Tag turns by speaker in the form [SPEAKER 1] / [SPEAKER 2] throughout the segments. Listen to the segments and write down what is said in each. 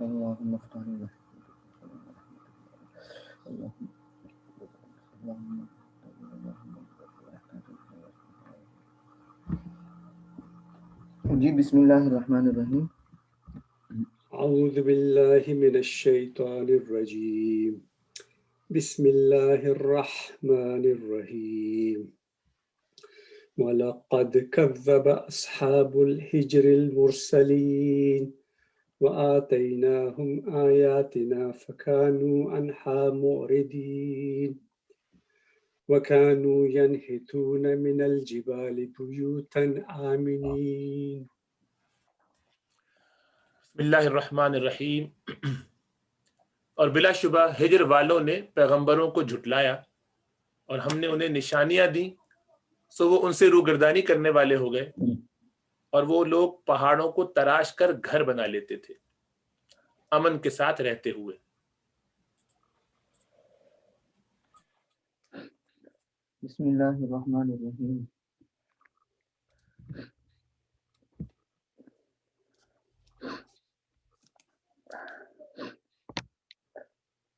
[SPEAKER 1] اللهم افتح لنا اللهم جی بسم اللہ الرحمن الرحیم.
[SPEAKER 2] اعوذ باللہ من الشیطان الرجیم بسم اللہ الرحمن الرحیم وَلَقَدْ كَذَّبَ أَصْحَابُ الْحِجْرِ الْمُرْسَلِينَ وَآتَيْنَاهُمْ آيَاتِنَا فَكَانُوا عَنْهَا مُعْرِضِينَ وَكَانُوا يَنْحِتُونَ مِنَ الْجِبَالِ بُيُوتًا آمِنِينَ.
[SPEAKER 3] بسم اللہ الرحمن الرحیم. اور بلا شبہ ہجر والوں نے پیغمبروں کو جھٹلایا اور ہم نے انہیں نشانیاں دیں، سو وہ ان سے روگردانی کرنے والے ہو گئے، اور وہ لوگ پہاڑوں کو تراش کر گھر بنا لیتے تھے امن کے ساتھ رہتے ہوئے.
[SPEAKER 1] بسم اللہ الرحمن الرحیم.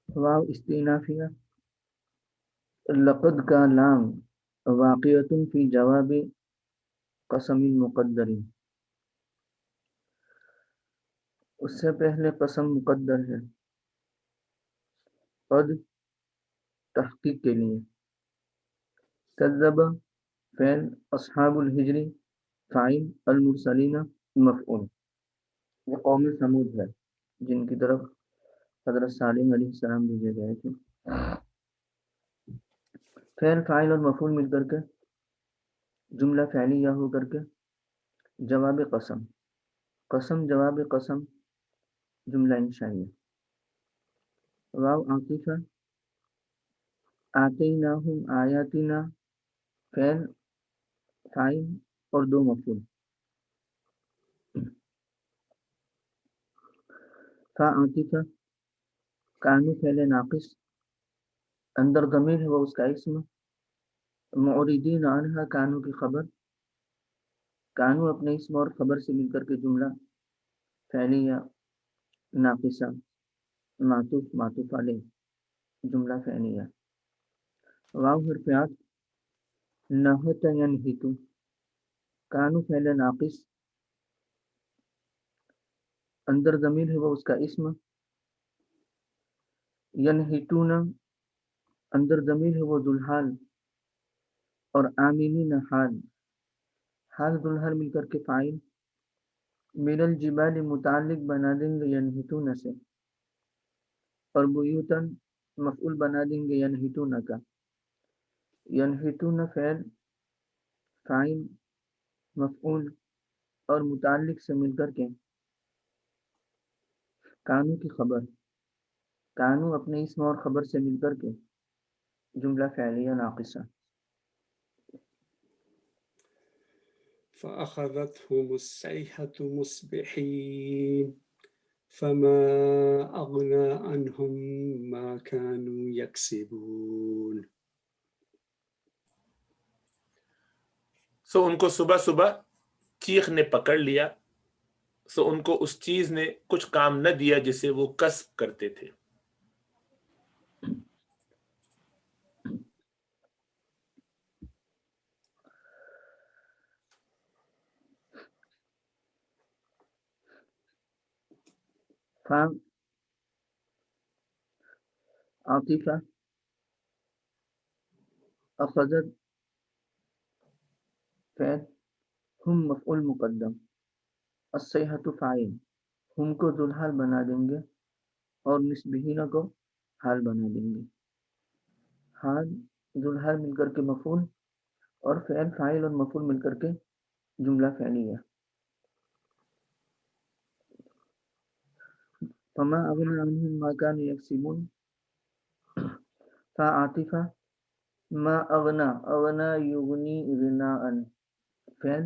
[SPEAKER 1] واو استئنافیہ. لقد کا لام واقعۃ فی جواب قسم مقدر، اس سے پہلے قسم مقدر ہے. قد تحقیق کے لیے. کذب فعل، اصحاب الحجر فاعل، المرسلین مفعول. یہ قوم ثمود ہے جن کی طرف حضرت صالح علیہ السلام بھیجے گئے تھے. فعل فاعل اور مفعول مل کر کے جملہ فعلیہ ہو کر کے جواب قسم، قسم جواب قسم جملہ انشائیہ. واو عاطفہ. آتیناہم آیاتنا فعل فاعل اور دو مفعول. فا عاطفہ. کانو فعل ناقص، اندر ضمیر ہے وہ اس کا اسم. معرضین عنہا کانو کی خبر. کانو اپنے اسم اور خبر سے مل کر کے جملہ فعلیہ ناقصہ، معطوف معطوف علیہ جملہ فعلیہ. واو حرف عطف. نہت ینہت. کانو فعل ناقص، اندر ضمیر ہے وہ اس کا اسم. ینہتون اندر ضمیر ہے وہ ذوالحال، اور آمینین حال، حال ذوالحال مل کر کے فاعل. من الجبال متعلق بنا دیں گے ینہتون سے، اور بیوتن مفعول بنا دیں گے ینہتون کا. ینہتون فعل فاعل مفعول اور متعلق سے مل کر کے کانو کی خبر. کانو اپنے اسم اور خبر سے مل کر کے جملہ فعلیہ ناقصہ.
[SPEAKER 2] فأخذتهم الصيحة مصبحين فما أغنى عنهم ما كانوا يكسبون.
[SPEAKER 3] سو ان کو صبح صبح چیخ نے پکڑ لیا، سو ان کو اس چیز نے کچھ کام نہ دیا جسے وہ کسب کرتے تھے.
[SPEAKER 1] فا عاطفہ. اخذت فعل، ہم مفعول مقدم، الصیحۃ فاعل. ہم کو ذوالحال بنا دیں گے اور مصبحین کو حال بنا دیں گے. حال ذوالحال مل کر کے مفعول، اور فعل فاعل اور مفعول مل کر کے جملہ فعلیہ. فما اغنى عنهم ما كانوا يكسبون. فعاطفہ. ما اغنا، اغنا یغنی غناء فعل،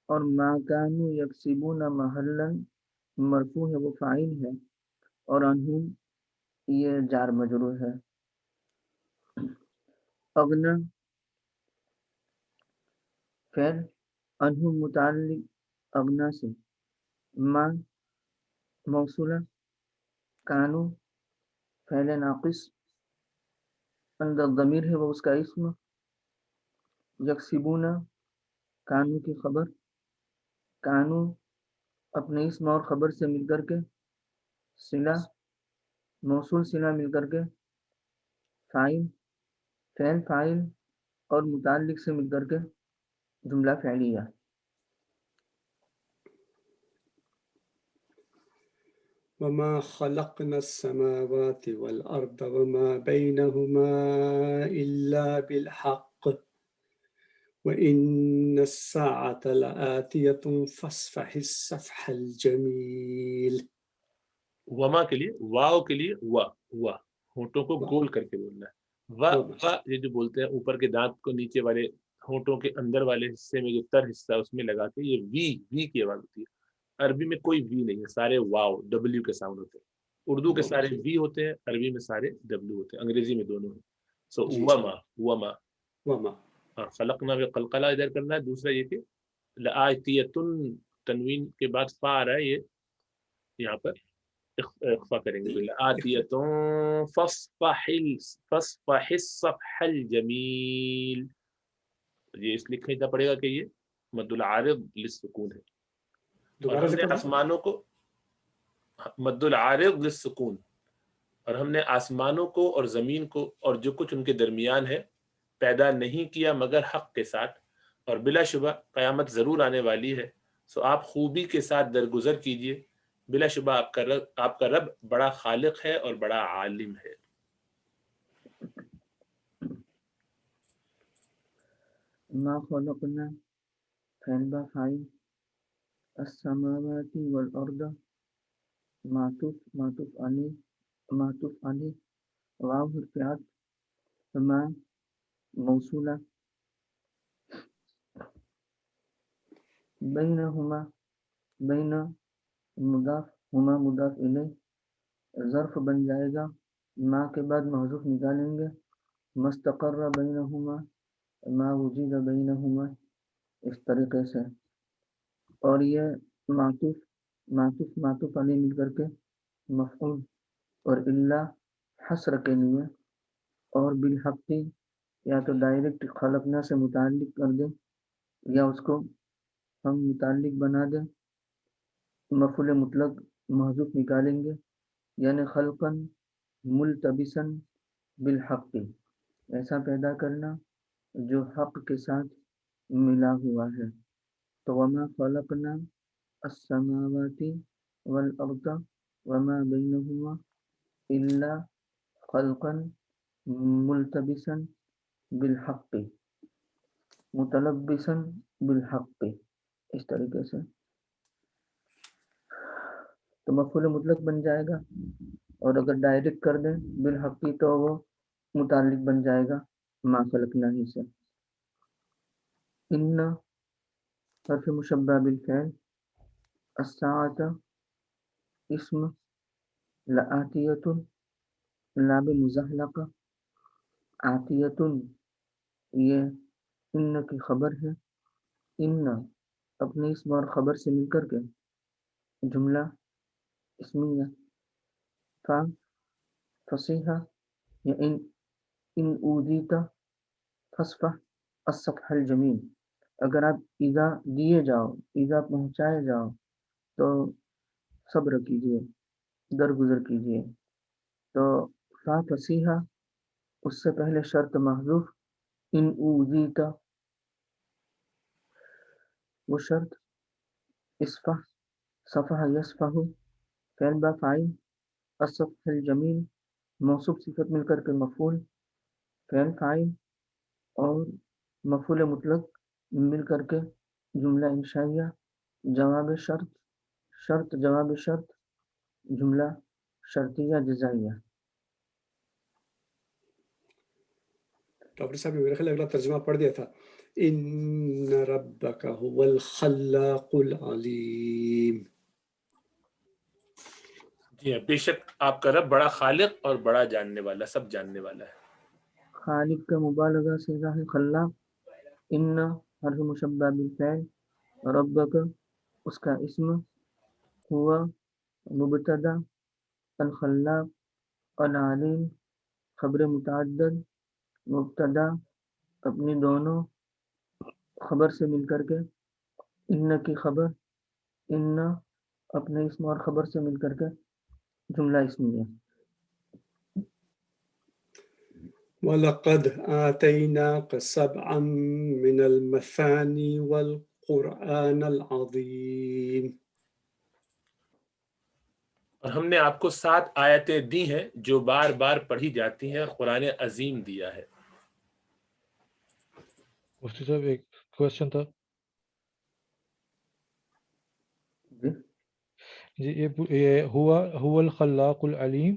[SPEAKER 1] اور ما كانوا يكسبون محلا مرفوع ہے وہ فاعل ہے، اور عنہم یہ جار مجرور ہے. اغنا فعل، عنہم متعلق اغنا سے. ما موصولہ کانو فعل ناقص، اندر ضمیر ہے وہ اس کا اسم، یکسبون کانو کی خبر، کانو اپنے اسم اور خبر سے مل کر کے، صلہ موصول صلہ مل کر کے، فاعل فعل فاعل اور متعلق سے مل کر کے جملہ فعلیہ.
[SPEAKER 2] وما خلقنا السماوات والأرض وما بينهما إلا بالحق وإن الساعة لآتية فاصفح الصفح الجميل.
[SPEAKER 3] وما کے لیے واو کے لیے وا ہونٹوں کو گول کر کے بولنا ہے. وا یہ جو بولتے ہیں اوپر کے دانت کو نیچے والے ہونٹوں کے اندر والے حصے میں جو تر حصہ اس میں لگا کے یہ وی کی آواز ہوتی ہے. عربی میں کوئی وی نہیں ہے، سارے واو ڈبلیو کے ساؤنڈ ہوتے ہیں. اردو کے سارے وی ہوتے ہیں، عربی میں سارے ڈبلیو ہوتے ہیں، انگریزی میں دونوں ہیں. سو وما خلقنا میں قلقلہ ادھر کرنا ہے. دوسرا یہ کہ لآتیتن تنوین کے بعد فا آ رہا ہے، یہ یہاں پر اخفا کریں گے. لآتیتن فاصفح الصفح الجمیل. یہ اس لیے کھینچنا پڑے گا کہ یہ مد العارض للسکون ہے. اور ہم نے آسمانوں کو مد العارض للسکون، اور ہم نے آسمانوں کو اور زمین کو اور جو کچھ ان کے درمیان ہے پیدا نہیں کیا مگر حق کے ساتھ، اور بلا شبہ قیامت ضرور آنے والی ہے. سو آپ خوبی کے ساتھ درگزر کیجئے، بلا شبہ آپ کا رب بڑا خالق ہے اور بڑا عالم ہے.
[SPEAKER 1] ما خلقنا فعل با فاعل، السماوات والارض معطوف علیہ واو حرف عطف، ما موصولہ، بینہما بین مضاف، ہما مضاف الیہ، ظرف بن جائے گا، ما کے بعد محذوف نکالیں گے، مستقر بینہما ما وجد بینہما، اس طریقے سے. اور یہ معطوف علیہ مل کر کے مفعول، اور الا حسر کے لیے، اور بالحق یا تو ڈائریکٹ خلقنا سے متعلق کر دیں یا اس کو ہم متعلق بنا دیں، مفعول مطلق محذوف نکالیں گے، یعنی خلقا ملتبسا بالحق، ایسا پیدا کرنا جو حق کے ساتھ ملا ہوا ہے. تو وما خلقنا السماوات والارض وما بینہما الا خلقا ملتبسا بالحق متلبسا بالحق، اس طریقے سے. تو مفعول مطلق بن جائے گا، اور اگر ڈائریکٹ کر دیں بالحقی تو وہ متعلق بن جائے گا ما خلقنا ہی سے. ان حرف مشبہ بالفعل، الساعۃ اسم، لآتیۃ لام مزحلقہ، آتیۃ یہ ان کی خبر ہے، ان اپنے اسم اور خبر سے مل کر کے جملہ اسمیہ. فصیحہ یا ان اوذیت فاصفح الصفح الجمیل، اگر آپ ایذا دیے جاؤ، ایذا پہنچائے جاؤ تو صبر کیجیے، درگزر کیجیے. تو فا فصیحہ اس سے پہلے شرط محذوف، ان اوذیت وہ شرط، اصفح صفح یصفح فعل با فاعل، الصفح الجمیل موصوف صفت مل کر کے مفعول، فعل فاعل اور مفعول مطلق مل کر کے جملہ انشائیہ، جواب شرط جواب شرط، جملہ شرطیہ جزائیہ.
[SPEAKER 2] ڈاکٹر صاحب نے میرے خیال اگلا ترجمہ پڑھ دیا تھا، ان ربک هو الخلاق العلیم.
[SPEAKER 3] جی ہاں، بے شک آپ کا رب بڑا خالق اور بڑا جاننے والا، سب جاننے والا ہے.
[SPEAKER 1] خالق کا مبالغہ صیغہ ہے خلاق. ان حرف مشبہ بالفعل، ربک اس کا اسم، ہوا مبتدا، الخلاق العلیم خبر متعدد مبتدا اپنی دونوں خبر سے مل کر کے، ان کی خبر، ان اپنے اسم اور خبر سے مل کر کے جملہ اسمیہ.
[SPEAKER 2] وَلَقَدْ آتَيْنَاكَ سَبْعًا مِنَ الْمَثَانِي وَالْقُرْآنَ الْعَظِيمِ.
[SPEAKER 3] اور ہم نے آپ کو 7 آیتیں دی ہیں جو بار بار پڑھی جاتی ہیں، اور قرآن عظیم دیا ہے.
[SPEAKER 4] مفتی صاحب ایک کوشچن تھا
[SPEAKER 1] جی
[SPEAKER 4] جی، یہ ہوا الخلاق العلیم،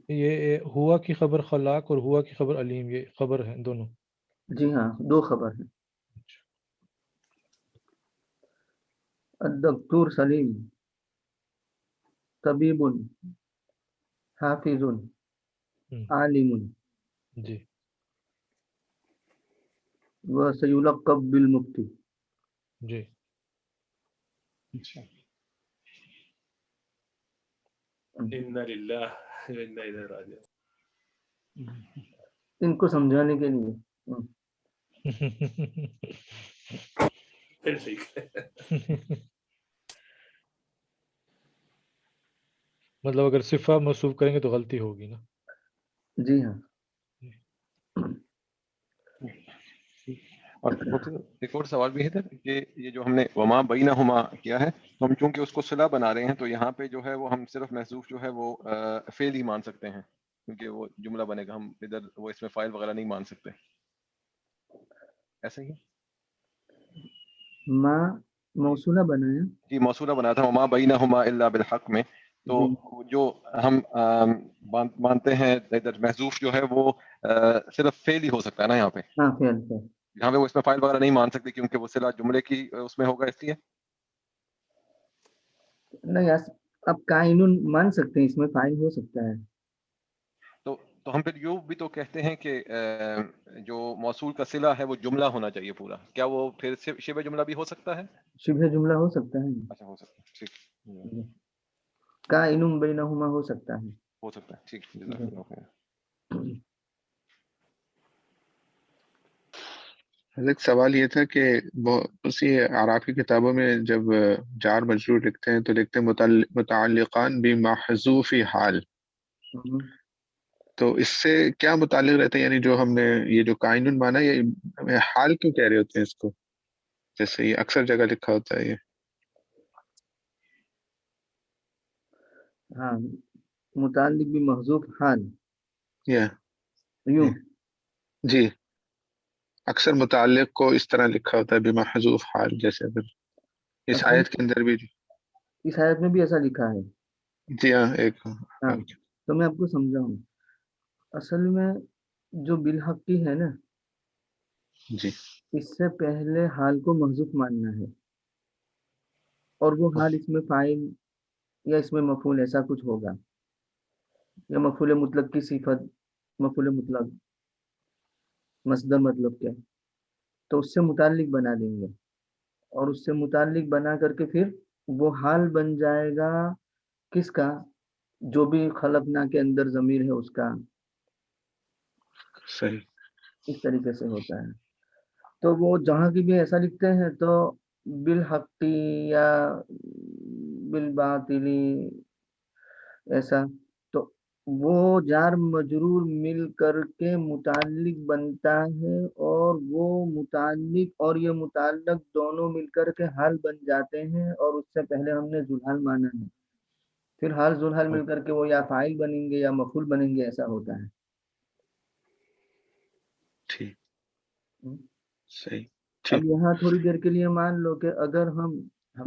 [SPEAKER 4] یہ ہوا کی خبر خلاق اور ہوا کی خبر علیم، یہ خبر ہیں دونوں.
[SPEAKER 1] جی ہاں، دو خبر ہیں. الدکتور سلیم طبیب حافظ عالم
[SPEAKER 4] جی
[SPEAKER 1] وسیلقب بالمفتی.
[SPEAKER 4] جی
[SPEAKER 3] انا للہ و انا الیہ راجعون.
[SPEAKER 1] ان کو سمجھانے کے لیے
[SPEAKER 3] پھر ٹھیک ہے.
[SPEAKER 4] مطلب اگر صفہ موصوف کریں گے تو غلطی ہوگی نا.
[SPEAKER 1] جی ہاں.
[SPEAKER 5] اور ایک اور سوال بھی ہے تھا کہ یہ جو ہم نے وما بینہما کیا ہے، تو ہم چونکہ اس کو صلہ بنا رہے ہیں تو یہاں پہ جو ہے وہ ہم صرف محذوف جو ہے وہ فعل ہی مان سکتے ہیں، کیونکہ وہ جملہ بنے گا، ہم ادھر وہ اس میں فاعل وغیرہ نہیں مان سکتے. ایسا ہی
[SPEAKER 1] ما موصولہ بنایا.
[SPEAKER 5] جی موصولہ بنا تھا وما بینہما الا بالحق میں، تو جو ہم مانتے ہیں ادھر محذوف جو ہے وہ صرف فعل ہی ہو سکتا ہے نا یہاں پہ.
[SPEAKER 1] ہاں فعل.
[SPEAKER 5] یہاں پہ وہ اس میں فائل وغیرہ نہیں مان سکتے کیونکہ وہ صلہ جملے کی اس میں ہوگا، اس لیے
[SPEAKER 1] نہیں اب کائنون مان سکتے ہیں، اس میں فاعل ہو سکتا ہے.
[SPEAKER 5] تو ہم پھر یوں بھی تو کہتے ہیں کہ جو موصول کا صلہ ہے وہ جملہ ہونا چاہیے پورا. کیا وہ پھر شبہ جملہ بھی ہو سکتا ہے؟
[SPEAKER 1] شبہ جملہ ہو سکتا ہے.
[SPEAKER 5] اچھا ہو سکتا ہے، ٹھیک.
[SPEAKER 1] کائنون بینہما ہو سکتا ہے.
[SPEAKER 5] ہو سکتا ہے، ٹھیک. جزاک اللہ خیر.
[SPEAKER 6] ایک سوال یہ تھا کہ اسی اعراف کی کتابوں میں جب جار مجرور لکھتے ہیں تو لکھتے ہیں متعلقان بمحذوف حال، تو اس سے کیا متعلق رہتا ہے؟ یعنی جو ہم نے یہ جو قائنون مانا، یہ حال کیوں کہہ رہے ہوتے ہیں اس کو؟ جیسے یہ اکثر جگہ لکھا ہوتا ہے یہ.
[SPEAKER 1] ہاں متعلق بمحذوف حال
[SPEAKER 6] یا
[SPEAKER 1] یوں.
[SPEAKER 6] جی اکثر متعلق کو اس طرح لکھا ہوتا ہے بمحذوف حال، جیسے اگر اس آیت کے اندر بھی.
[SPEAKER 1] اس آیت میں بھی ایسا لکھا ہے.
[SPEAKER 6] جی ہاں ایک
[SPEAKER 1] ہاں تو میں آپ کو سمجھاؤں. اصل میں جو بالحقی ہے نا،
[SPEAKER 6] جی
[SPEAKER 1] اس سے پہلے حال کو محذوف ماننا ہے، اور وہ حال اس میں فاعل یا اس میں مفعول ایسا کچھ ہوگا، یا مفعول مطلق کی صفت، مفعول مطلق مصدر مطلب کیا، تو اس سے متعلق بنا دیں گے، اور اس سے متعلق بنا کر کے پھر وہ حال بن جائے گا کس کا؟ جو بھی خلقنا کے اندر ضمیر ہے اس کا.
[SPEAKER 6] صحیح.
[SPEAKER 1] اس طریقے سے ہوتا ہے. تو وہ جہاں کی بھی ایسا لکھتے ہیں تو بالحقی یا بالباطلی ایسا، تو وہ جار مجرور مل کر کے متعلق بنتا ہے، اور وہ متعلق اور یہ متعلق دونوں مل کر کے حال بن جاتے ہیں، اور اس سے پہلے ہم نے ذوالحال مانا ہے، پھر حال ذوالحال مل کر کے وہ یا فاعل بنیں گے یا مفعول بنیں گے، ایسا ہوتا ہے.
[SPEAKER 6] ٹھیک صحیح.
[SPEAKER 1] اب یہاں تھوڑی دیر کے لیے مان لو کہ اگر ہم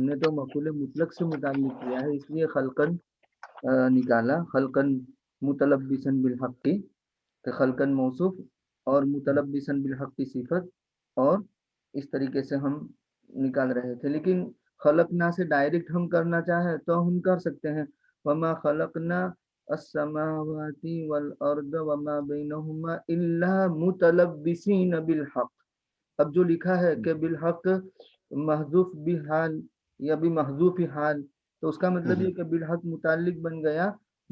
[SPEAKER 1] نے تو مفعول مطلق سے متعلق کیا ہے، اس لیے خلقن نکالا، خلقن متلبسا بالحق کی، خلقن موصوف اور متلبسا بالحق کی صفت، اور اس طریقے سے ہم نکال رہے تھے. لیکن خلقنا سے ڈائریکٹ ہم کرنا چاہیں تو ہم کر سکتے ہیں، وما خلقنا السماوات والارض وما بینہما الا متلبسین بالحق. اب جو لکھا ہے کہ بالحق محذوف بحال یا بمحذوف حال، تو اس کا مطلب یہ کہ بالحق متعلق بن گیا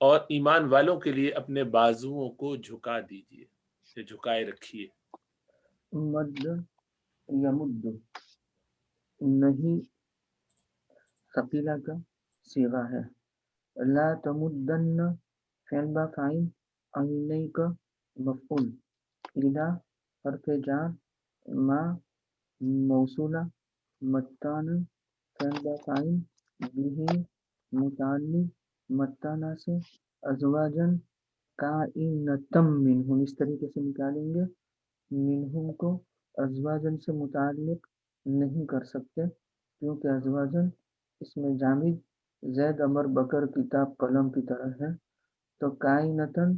[SPEAKER 3] اور ایمان والوں کے لیے اپنے بازوؤں کو جھکا دیجیے، یا جھکائے رکھیے.
[SPEAKER 1] مد یمد نہیں ثقیلہ کا صیغہ ہے. لا تمدن فعل با فاعل عینیک مفعول. الا حرف جار ما موصولہ متان فعل با فاعل بھی متعلق متانہ سے. ازواجن کائنتم منہم، اس طریقے سے نکالیں گے. منہم کو ازواجن سے متعلق نہیں کر سکتے کیونکہ ازواجن اس میں جامد زید امر بکر کتاب قلم کی طرح ہے. تو کائنتن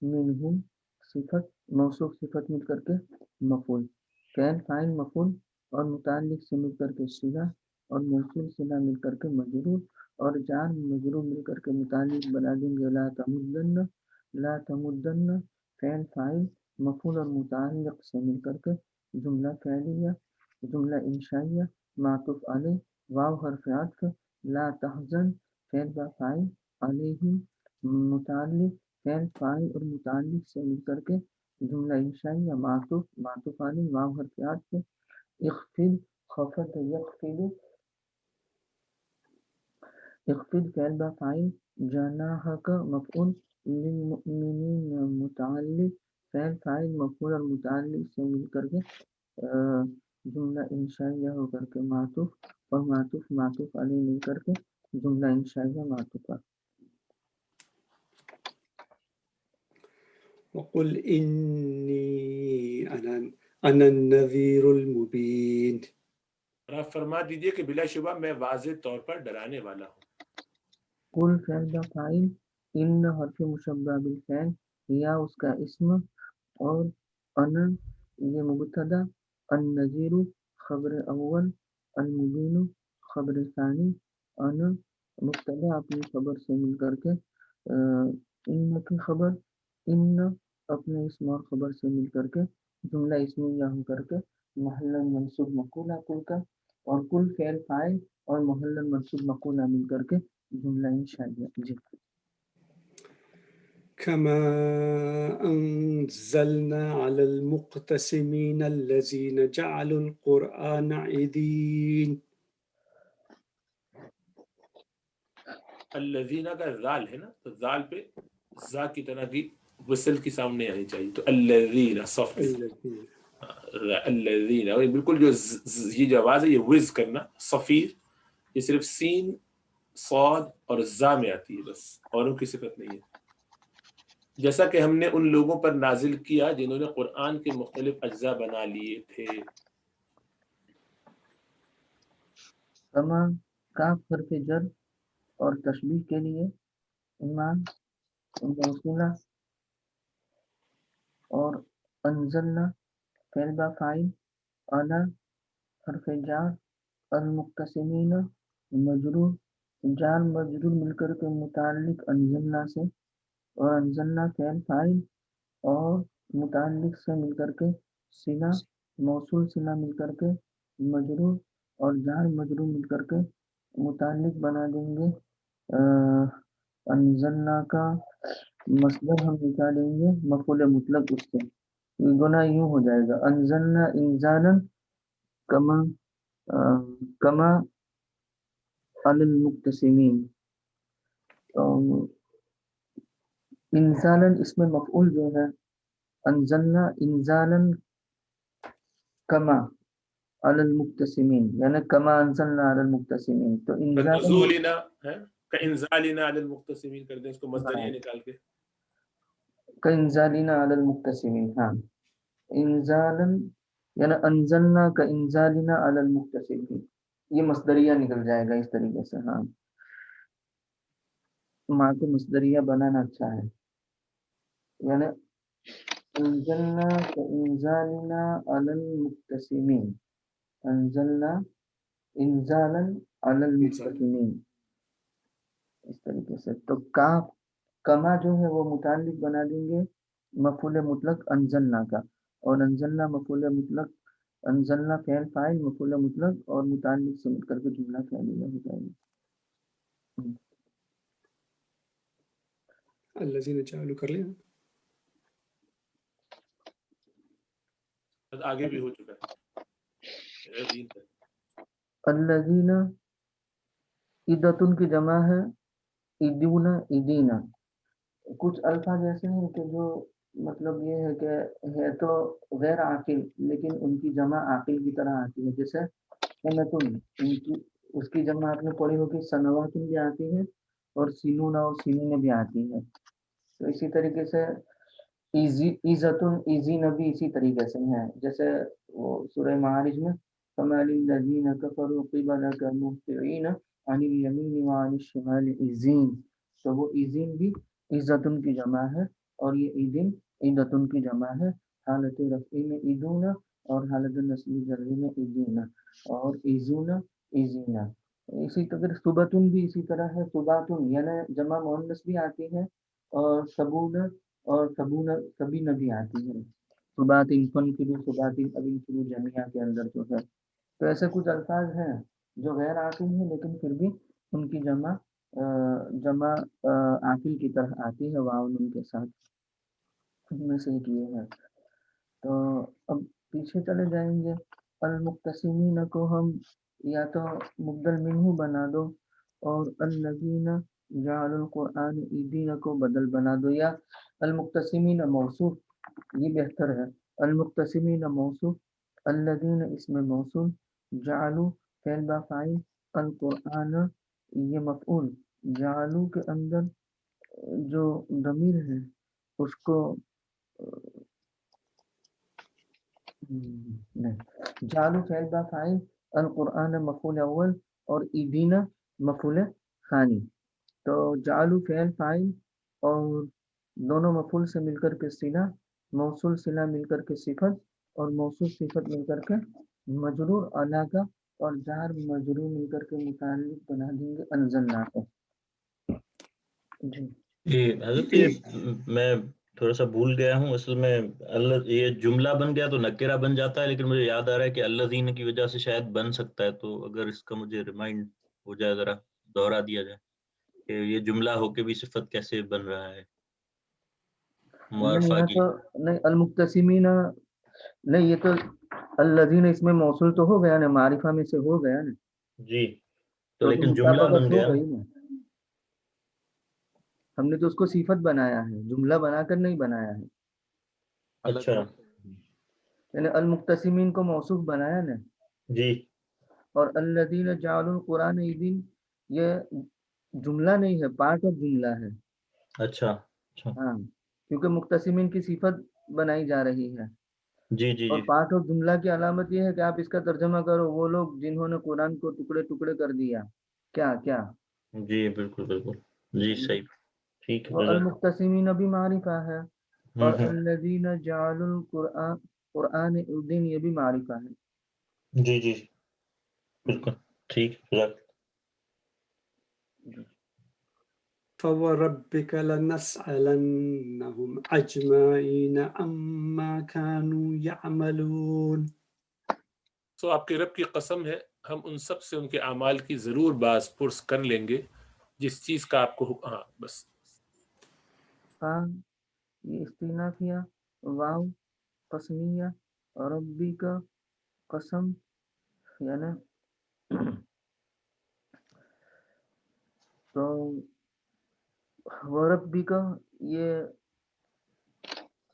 [SPEAKER 1] منہم صفت موصوف صفت مل کر کے مفعول، فعل فاعل مفعول اور متعلق سے مل کر کے صلہ اور موصول صلہ مل کر کے مجرور اور جار مجرور مل کر کے متعلق بنا دیں گے. لا تمدن، لا تمدن فعل فاعل مفعول اور متعلق سے مل کر کے جملہ فعلیہ جملہ انشائیہ معطوف علیہ واو حرف عطف. لا تحزن فعل با فاعل علیہم متعلق فعل فاعل اور متعلق سے مل کر کے جملہ انشائیہ معطوف علیہ واو حرف عطف. اخفض خفض یخفض، اخفض فعل با فاعل جناحک مفعول للمؤمنین متعلق فعل فاعل مفعول اور متعلق سے مل کر کے جملہ انشائیہ ہو کر کے معطوف اور معطوف علیہ مل کر کے جملہ انشائیہ معطوفہ.
[SPEAKER 2] وقل انی انا النذیر المبین.
[SPEAKER 3] اور آپ فرما دیجئے کہ بلا شبہ میں واضح طور پر ڈرانے والا ہوں.
[SPEAKER 1] قل فعل با فاعل ان حرف مشبہ بالفعل یا اس کا اسم اور انا یہ مبتدا النذیر خبر اول المبین خبر ثانی. انا مبتدا اپنی خبر سے مل کر کے ان کی خبر ان اپنے اسم اور خبر سے مل کر کے جملہ اسمیہ ہو کر کے محل منصوب مقولہ کل کا اور کل فعل فاعل اور محل منصوب مقولہ مل کر کے جملہ انشائیہ. جی
[SPEAKER 2] كما أنزلنا على المقتسمين الذين جعلوا القرآن عيدين.
[SPEAKER 3] الذین کا ذال ہے نا، تو ذال پہ زا کی طرح کی وصل کی ساؤنڈ نہیں آنی چاہیے. تو الذین سافٹ، الذین، اور بالکل جو یہ جو آواز ہے یہ وز کرنا صفیر، یہ صرف سین صاد اور زا میں آتی ہے بس، اوروں کی صفت نہیں ہے. جیسا کہ ہم نے ان لوگوں پر نازل کیا جنہوں نے قرآن کے مختلف اجزاء بنا لیے تھے.
[SPEAKER 1] کما کاف حرف جر اور تشبیہ کے لیے ایمان موصولہ اور انزلنا فعل با فاعل اعلی حرف جار المقتسمین مجرور جار مجرور مل کر کے متعلق انزلنا سے اور انزلنا فعل فاعل اور متعلق سے مل کر کے صلہ موصول صلہ مل کر کے مجرور اور جار مجرور مل کر کے متعلق بنا دیں گے. انزلنا کا مصدر ہم نکالیں گے مفعول مطلق اس سے، گنا یوں ہو جائے گا انزلنا انزالا کما علی المقتسمین. انزالا اس میں مفعول جو ہے انزلنا انزالا کما علی المقتسمین یعنی کما انزلنا علی المقتسمین. تو
[SPEAKER 3] نزولنا ہے کہ انزالنا علی المقتسمین کر دیں اس کو مصدریہ نکال کے.
[SPEAKER 1] انزالنا علی المقتسمین، ہاں انزالا یعنی انزلنا کا انزالنا علی المقتسمین، یہ مصدریہ نکل جائے گا اس طریقے سے. ہاں ماں کو مصدریہ بنانا اچھا ہے، یعنی انزلنا کا انزالنا علی المقتسمین، انزلنا انزالا علی المقتسمین اس طریقے سے. تو کما جو ہے وہ متعلق بنا دیں گے مفعول مطلق انزلنا کا، اور انزلنا مفعول مطلق انزلنا فعل فاعل مفعول مطلق اور متعلق سے مل کر کے جملہ فعلیہ ہو جائے گی.
[SPEAKER 2] الذین جعلوا کر لیا.
[SPEAKER 3] آگے بھی ہو چکا ہے.
[SPEAKER 1] الذین عدتن کی جمع ہے عدون عدینا. کچھ الفاظ ایسے ہیں کہ جو مطلب یہ ہے کہ ہے تو غیر عاقل لیکن ان کی جمع عاقل کی طرح آتی ہے. جیسے سنتن، ان کی اس کی جمع آپ نے پڑھی ہوگی سنواتن بھی آتی ہے اور سینون اور سینین بھی آتی ہے. تو اسی طریقے سے ایزتن ایزین بھی اسی طریقے سے ہیں. جیسے وہ سورہ معارج میں فَمَالِ الَّذِينَ كَفَرُوا قِبَلَكَ مُهْطِعِينَ عَنِ الْيَمِينِ وَعَنِ الشِّمَالِ عِزِينَ. تو وہ عزین بھی عزتن کی جمع ہے اور یہ عیدن عیدتن کی جمع ہے. حالت رفعی میں عیدون اور حالت نصب جری میں عیدین اور عیزون عیزینا. اسی طرح صبتن بھی اسی طرح ہے. صباتن یعنی جمع مؤنث بھی آتی ہے اور سبون اور سبین بھی آتی ہے. صباتن فن کی صباتن ابن شروع جمعہ کے اندر جو ہے. تو ایسے کچھ الفاظ ہیں جو غیر عاقل ہیں لیکن پھر بھی ان کی جمع عاقل کی طرح آتی ہے واؤ ان کے ساتھ. ان میں سے ایک یہ ہے. تو اب پیچھے چلے جائیں گے. المقتسمین کو ہم یا تو مبدل منہ بنا دو اور الذین جعل القرآن عیدین کو بدل بنا دو، یا المقتسمین موصوف یہ بہتر ہے. المقتسمین موصوف، الذین اسم موصول، جعلوا فعل با فاعل، القرآن یہ مفعول. جعلوا کے اندر جو ضمیر ہے اس کو نہیں، جعلوا فعل با فاعل، القرآن مفعول اول اور عیدین مفعول ثانی. تو جعلوا فعل فاعل اور دونوں مفعول سے مل کر کے صلہ، موصول صلہ مل کر کے صفت اور موصول صفت مل کر کے مجرور علاقہ اور جار مجرور مل کر کے متعلق بنا دیں گے انزلنا کو. جی
[SPEAKER 7] یہ حضرت میں تھوڑا سا بھول گیا ہوں اصل میں. اللہ یہ جملہ بن گیا تو نکرہ بن جاتا ہے، لیکن مجھے یاد آ رہا ہے کہ الذین کی وجہ سے شاید بن سکتا ہے. تو اگر اس کا مجھے ریمائنڈ ہو جائے، ذرا دوہرا دیا جائے کہ یہ جملہ ہو کے بھی صفت کیسے بن رہا ہے
[SPEAKER 1] نہیں،
[SPEAKER 7] معرفہ
[SPEAKER 1] یہاں
[SPEAKER 7] کی.
[SPEAKER 1] تو نہیں المقتسمین نہیں، یہ تو الذین اس میں موصول تو ہو گیا نا، معرفہ میں سے ہو گیا نا.
[SPEAKER 7] جی تو
[SPEAKER 1] تو
[SPEAKER 7] لیکن جملہ
[SPEAKER 1] مطابقت
[SPEAKER 7] بن
[SPEAKER 1] ہو
[SPEAKER 7] گیا.
[SPEAKER 1] گئی نا. ہم نے تو اس کو صفت بنایا ہے، جملہ بنا کر نہیں بنایا ہے.
[SPEAKER 7] اچھا
[SPEAKER 1] یعنی المقتسمین کو موصوف بنایا نا.
[SPEAKER 7] جی
[SPEAKER 1] اور الذین جعلوا القرآن عیدین یہ جملہ نہیں ہے، پارٹ آف جملہ ہے.
[SPEAKER 7] اچھا اچھا
[SPEAKER 1] ہاں، کیونکہ مقتسمین کی صفت بنائی جا رہی ہے.
[SPEAKER 7] جی جی
[SPEAKER 1] اور
[SPEAKER 7] جی
[SPEAKER 1] پارٹ آف جملہ کی علامت یہ ہے کہ آپ اس کا ترجمہ کرو وہ لوگ جنہوں نے قرآن کو ٹکڑے ٹکڑے کر دیا. کیا
[SPEAKER 7] جی بالکل بالکل جی صحیح ٹھیک ہے.
[SPEAKER 1] وہ المقتسمین بھی معرفہ ہے اور
[SPEAKER 7] ہوں
[SPEAKER 1] الذین جعلوا القرآن عیدین یہ بھی معرفہ ہے.
[SPEAKER 7] جی جی بالکل ٹھیک.
[SPEAKER 2] فَوَرَبِّكَ لَنَسْأَلَنَّهُمْ أَجْمَعِينَ عَمَّا كَانُوا يَعْمَلُونَ.
[SPEAKER 3] سو آپ کے رب کی قسم ہے ہم ان سب سے ان کے اعمال کی ضرور باز پرس کر لیں گے جس چیز کا آپ کو ہاں بس.
[SPEAKER 1] یہ استئنافیہ واو قسمیہ ربی کا قسم یعنی تو وربی کا یہ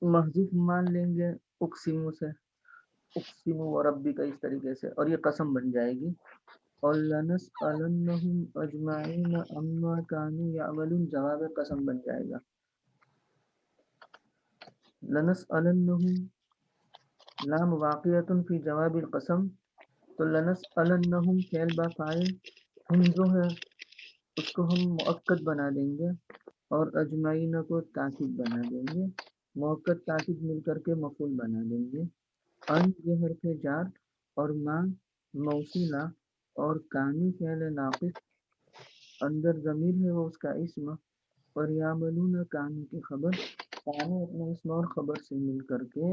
[SPEAKER 1] محذوف مان لیں گے اقسمو سے، اقسمو وربی کا اس طریقے سے، اور یہ قسم بن جائے گی. اور لنسألنہم اجمعین عما کانوا یعملون جواب قسم بن جائے گا. لنسألنہم لام واقعۃ فی جواب القسم. تو لنسألنہم فعل با فاعل، ہم جو ہے اس کو ہم مؤکد بنا دیں گے اور اجمعین کو تاکید بنا دیں گے. مؤکد تاکید مل کر کے مفعول بنا دیں گے. ان یہ حرف جار اور ما موصولہ اور کانی فعل ناقص، اندر ضمیر ہے وہ اس کا اسم، اور یعملون کانی کی خبر، کانی اپنے اسم اور خبر سے مل کر کے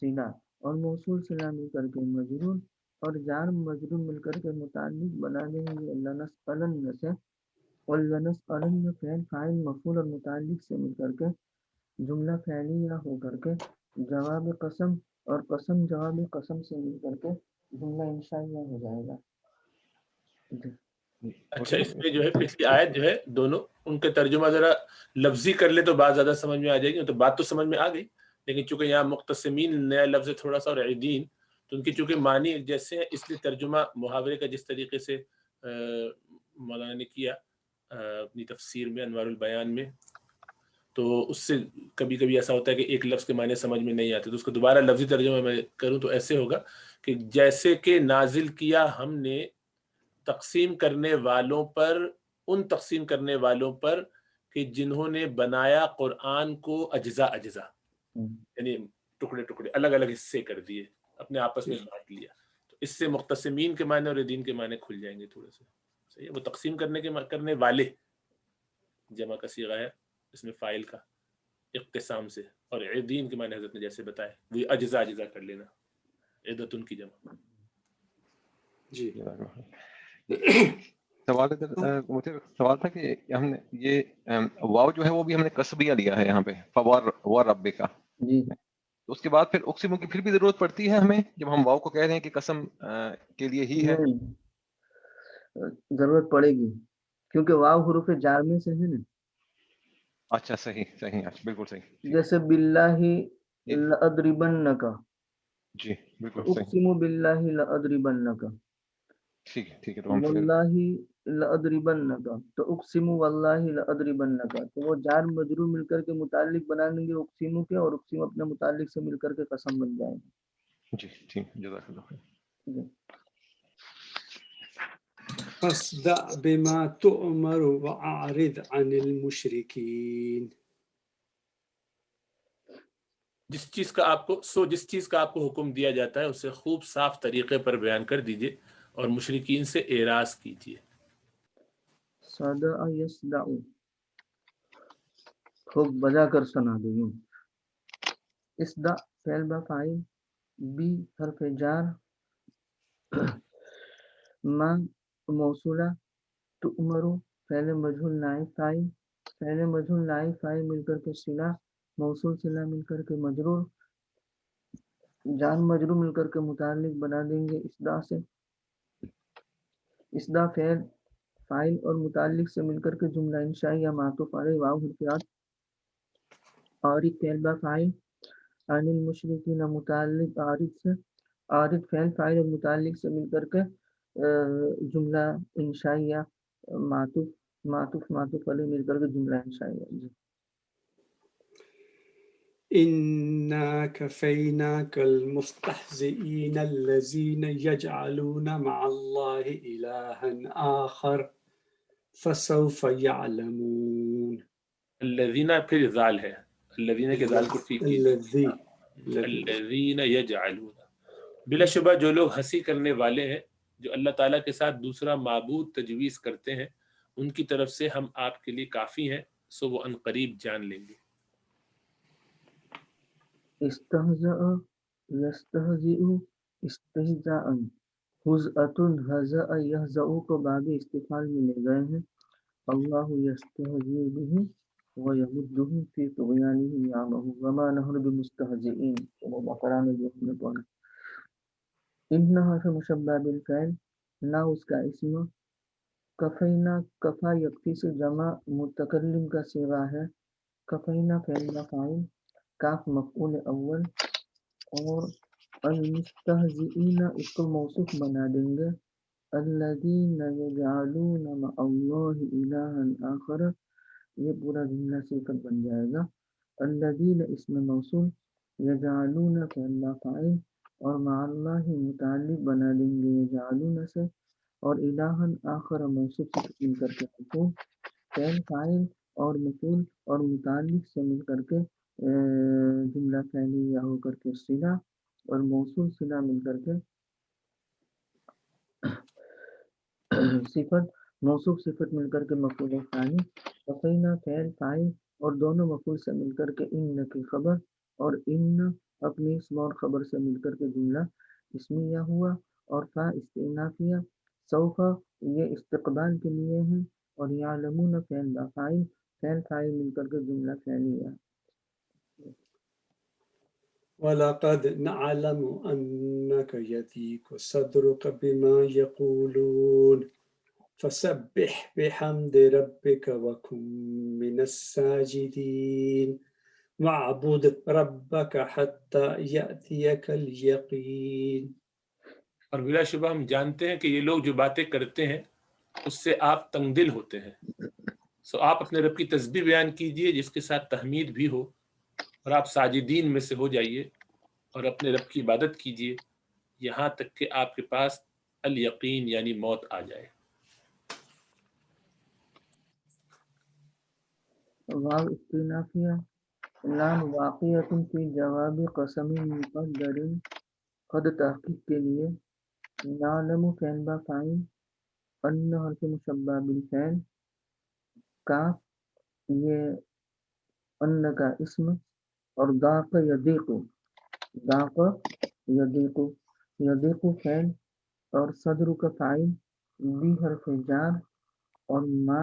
[SPEAKER 1] صلہ اور موصول صلہ مل کر کے مجرور اور جار مجرور مل کر کے متعلق بنا دیں گے لنسألن سے. وَلَنَسْأَلَنَّ فعل فاعل مفعول اور متعلق سے مل کر کے جملہ فعلیہ ہو کر کے جواب قسم اور قسم جواب قسم سے مل کر کے جملہ انشائیہ ہو جائے گا. جی.
[SPEAKER 3] اچھا اس میں جو ہے پچھلی آیت جو ہے دونوں ان کے ترجمہ ذرا لفظی کر لے تو بات زیادہ سمجھ میں آ جائے گی. تو بات تو سمجھ میں آ گئی لیکن چونکہ یہاں مختصمین نیا لفظ ہے تھوڑا سا اور عیدین تو ان کی چونکہ معنی ایک جیسے ہیں اس لیے ترجمہ محاورے کا جس طریقے سے مولانا نے کیا اپنی تفسیر میں انوار البیان میں تو اس سے کبھی کبھی ایسا ہوتا ہے کہ ایک لفظ کے معنی سمجھ میں نہیں آتے تو اس کو دوبارہ لفظی ترجمہ میں کروں تو ایسے ہوگا کہ جیسے کہ نازل کیا ہم نے تقسیم کرنے والوں پر ان تقسیم کرنے والوں پر کہ جنہوں نے بنایا قرآن کو اجزاء یعنی ٹکڑے ٹکڑے الگ الگ حصے کر دیے اپنے آپس میں بانٹ لیا. تو اس سے مختصمین کے معنی اور دین کے معنی کھل جائیں گے تھوڑے سے. صحیح ہے وہ تقسیم کرنے والے جمع کا صیغہ ہے اس میں فاعل کا اقتسام سے اور دین کے معنی حضرت نے جیسے بتائے وہ اجزاء کر لینا عدت ان کی جمع.
[SPEAKER 2] جی
[SPEAKER 5] سوال مجھے سوال تھا کہ ہم نے یہ واو جو ہے وہ بھی ہم نے قصبیہ لیا ہے یہاں پہ فور رب کا
[SPEAKER 1] جی
[SPEAKER 5] تو اس کے بعد پھر اقسم کی پھر بھی ضرورت پڑتی ہے ہمیں جب ہم واو کو کہہ رہے ہیں کہ قسم کے لیے ہی ہے.
[SPEAKER 1] نہیں ضرورت پڑے گی کیونکہ واو حروف جار میں سے ہے نا.
[SPEAKER 5] اچھا صحیح اچھا بالکل صحیح
[SPEAKER 1] جیسے باللہ لأضربنک
[SPEAKER 5] جی بالکل صحیح
[SPEAKER 1] اقسم باللہ لأضربنک
[SPEAKER 5] ٹھیک ہے تو ہم پھر
[SPEAKER 1] واللہ لأضربنک تو اقسم واللہ لأضربنک تو وہ جار مجرور مل کر کے متعلق بنا دیں گے اقسم کے اور اقسم اپنے متعلق سے مل کر کے قسم بن جائے گا.
[SPEAKER 5] جی ٹھیک جزاک اللہ خیر.
[SPEAKER 2] فاصدع بما تؤمر وأعرض عن المشركين.
[SPEAKER 3] جس چیز کا آپ کو حکم دیا جاتا ہے اسے خوب صاف طریقے پر بیان کر دیجئے اور مشرکین سے اعراض کیجئے.
[SPEAKER 1] صدع یصدع خوب بجا کر سنا دوں. اصدع فعل با فاعل بی حرف جار ما موصولہ تؤمر فعل مجہول نائب فاعل مل کر کے صلہ موصول صلہ مل کر کے مجرور جان مجرور مل کر کے متعلق بنا دیں گے اصدع سے. اصدع فاعل اور متعلق سے مل کر کے جملہ انشائی یا معطوف علیہ واو حرفیات. عارض فعل با فاعل عن المشرکین متعلق عارض سے عارض فعل فاعل اور متعلق سے مل کر کے جملہ انشائی یا معطوف علیہ مل کر کے جملہ انشائی. جی
[SPEAKER 2] إنا كفيناك المستهزئين الذين يجعلون مع الله إلها آخر فسوف يعلمون.
[SPEAKER 3] الذین پھر ذال ہے الذین کے ذال کو ٹھیک کیجئے. الذین یجعلون بلا شبہ جو لوگ ہنسی کرنے والے ہیں جو اللہ تعالیٰ کے ساتھ دوسرا معبود تجویز کرتے ہیں ان کی طرف سے ہم آپ کے لیے کافی ہیں سو وہ ان قریب جان لیں گے.
[SPEAKER 1] استہزأ یستہزئ استہزاء حزءۃ ہزأ یہزأ کو باب استفعال میں لے گئے ہیں. اللہ یستہزئ بہ ویمدہ فی طغیانہم یعمہون وما نحن بمستہزئین. بقرہ میں جو ہم نے پڑھا. ان حرف مشبہ بالفعل نا اس کا اسم کفینا کفا یکفی سے جمع متکلم کا صیغہ ہے. کفینا فعل با فاعل کاف مفعول اول اور المستہزئین اس کو موصوف بنا دیں گے. الذین یجعلون مع اللہ الہا آخر یہ پورا جملہ صفت بن جائے گا. الذین اسم موصول یجعلون فعل با فاعل اور مع اللہ متعلق بنا دیں گے یجعلون سے اور الہا آخر موصوف سے مل کر کے مفعول فعل فاعل اور مفعول اور متعلق سے مل کر کے جملہ فعلیہ ہو کر کے صلہ اور موصول صلہ مل کر کے صفت موصوف صفت مل کر کے مفعول ثانی. کفینا فعل فاعل اور دونوں مفعول سے مل کر کے ان کی خبر اور ان اپنی اسم اور خبر سے مل کر کے جملہ اسمیہ ہوا اور فا استئنافیہ. سوف یہ استقبال کے لیے ہے اور یعلمون فعل با فاعل مل کر کے جملہ فعلیہ.
[SPEAKER 2] وَلَقَدْ نَعْلَمُ أَنَّكَ يَضِيقُ صَدْرُكَ بِمَا يَقُولُونَ فَسَبِّحْ بِحَمْدِ رَبِّكَ وَكُن مِّنَ السَّاجِدِينَ وَاعْبُدْ رَبَّكَ حَتَّى يَأْتِيَكَ الْيَقِينُ.
[SPEAKER 3] اور بلا شبہ ہم جانتے ہیں کہ یہ لوگ جو باتیں کرتے ہیں اس سے آپ تنگ دل ہوتے ہیں. سو آپ اپنے رب کی تسبیح بیان کیجئے جس کے ساتھ تحمید بھی ہو، اور آپ ساجدین میں سے ہو جائیے اور اپنے رب کی عبادت کیجئے یہاں تک کہ آپ کے پاس الیقین یعنی موت آ جائے.
[SPEAKER 1] واو استئنافیہ لام واقعۃ فی جواب قسم مقدر قد تحقیق کے لیے. نعلم فعل با فاعل، ان حرف مشبہ بالفعل، کاف یہ ان کا اسم، اور ضاق یضیق یضیق فعل، اور صدر کا فاعل، بی حرف جار، اور ما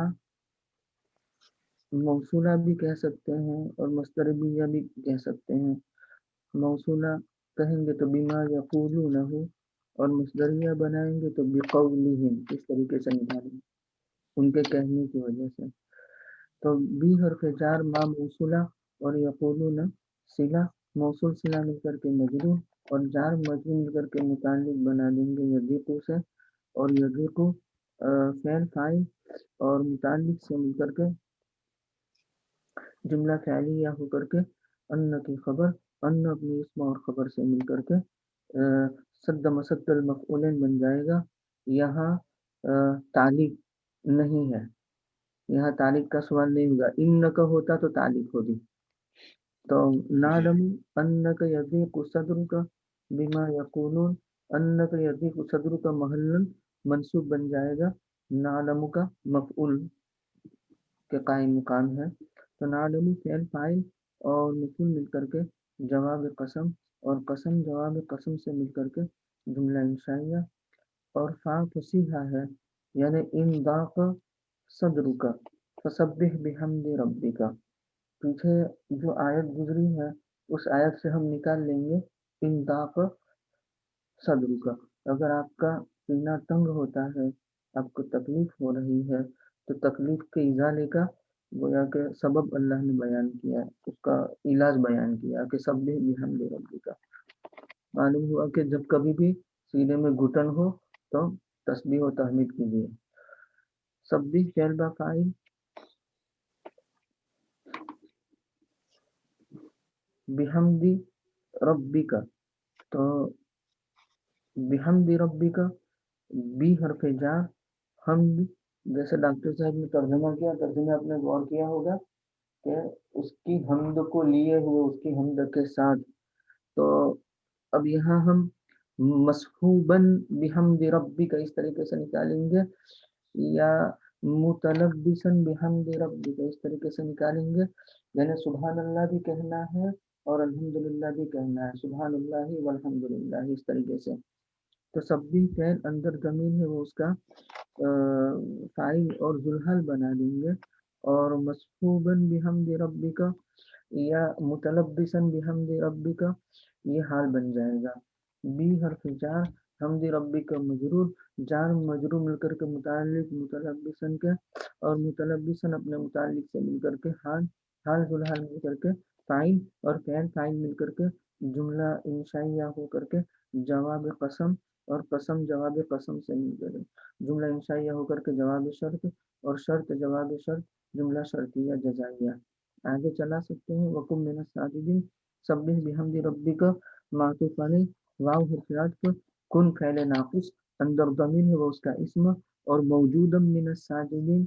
[SPEAKER 1] موصولہ بھی کہہ سکتے ہیں اور مصدریہ بھی کہہ سکتے ہیں. موصولہ کہیں گے تو بما یقولونہ، اور مصدریہ بنائیں گے تو بقولہم، اس طریقے سے نکالیں گے ان کے کہنے کی وجہ سے. تو بی حرف جار ما موصولہ اور یقولون صلہ، موصول صلہ مل کر کے مجرور، اور جار مجرور مل کر کے متعلق بنا دیں گے یضیقو سے، اور یضیقو فعل فاعل اور متعلق سے مل کر کے جملہ فعلیہ ہو کر کے ان کی خبر، ان اپنی اسم اور خبر سے مل کر کے صد مسد المفعولین بن جائے گا. یہاں تعلیق نہیں ہے، یہاں تعلیق کا سوال نہیں ہوگا. ان کا ہوتا تو تعلیق ہوگی. تو نعلم انک یضیق صدرک بما یقولون، انک یضیق صدرک محل منصوب بن جائے گا، نعلم کا مفعول کے قائم مقام ہے. تو نعلم فعل فاعل اور مفعول مل کر کے جواب قسم، اور قسم جواب قسم سے مل کر کے جملہ انشائیہ. اور فا فصیحہ ہے یعنی ان ضاق صدرک فسبح بحمد ربک. پیچھے جو آیت گزری ہے اس آیت سے ہم نکال لیں گے ان ضاق صدرک. اگر آپ کا سینہ تنگ ہوتا ہے، آپ کو تکلیف ہو رہی ہے، تو تکلیف کے ازالے کا گویا کہ سبب اللہ نے بیان کیا، اس کا علاج بیان کیا کہ سبح بحمد ربک. معلوم ہوا کہ جب کبھی بھی سینے میں گھٹن ہو تو تسبیح و تحمید کیجیے. سبح فعل با فاعل، بحمد ربک، تو بحمد ربک بی حرف جار، حمد جیسے ڈاکٹر صاحب نے ترجمہ کیا، ترجمہ آپ نے غور کیا ہوگا کہ اس کی حمد کو لیے ہوئے اس کی حمد کے ساتھ. تو اب یہاں ہم مصحوباً بحمد ربک اس طریقے سے نکالیں گے، یا متلبساً بحمد ربک اس طریقے سے نکالیں گے. یعنی سبحان اللہ بھی کہنا ہے اور الحمدللہ بھی کہنا ہے، سبحان اللہ والحمدللہ اس طریقے سے. تو سبح فعل اندر ضمیر ہے وہ اس کا فاعل اور ذوالحال بنا دیں گے، اور مصحوباً بحمد ربک یا متلبساً بحمد ربک یہ حال بن جائے گا. بی حرف جار حمد ربک مجرور، جار مجرور مل کر کے متعلق متلبساً کے، اور متلبساً اپنے متعلق سے مل کر کے حال ذوالحال مل کر کے فاعل، اور فعل فاعل مل کر کے جملہ انشائیہ ہو کر کے جواب قسم، اور قسم جواب قسم سے مل کر جملہ انشائیہ ہو کر کے جواب شرط، اور شرط جواب شرط جملہ شرطیہ جزائیہ. آگے چلا سکتے ہیں. وقم من الساجدین، سبح بحمد ربک معطوف علیہ، واو حرف عطف، کن فعل ناقص اندر ضمیر ہے وہ اس کا اسم، اور موجود من الساجدین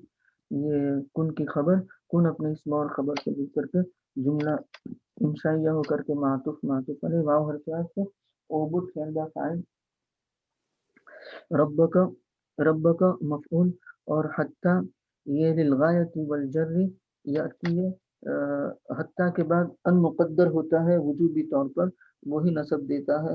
[SPEAKER 1] یہ کن کی خبر، کن اپنے اسم اور خبر سے مل کر کے جملہ انشائیہ ہو کر کے معطوف علیہ، واو حرف عطف، عبود فعل با فاعل، ربک مفعول، اور حتی یہ للغایت والجر یاتی ہے. حتی کے بعد ان مقدر ہوتا ہے وجوبی طور پر، وہی نصب دیتا ہے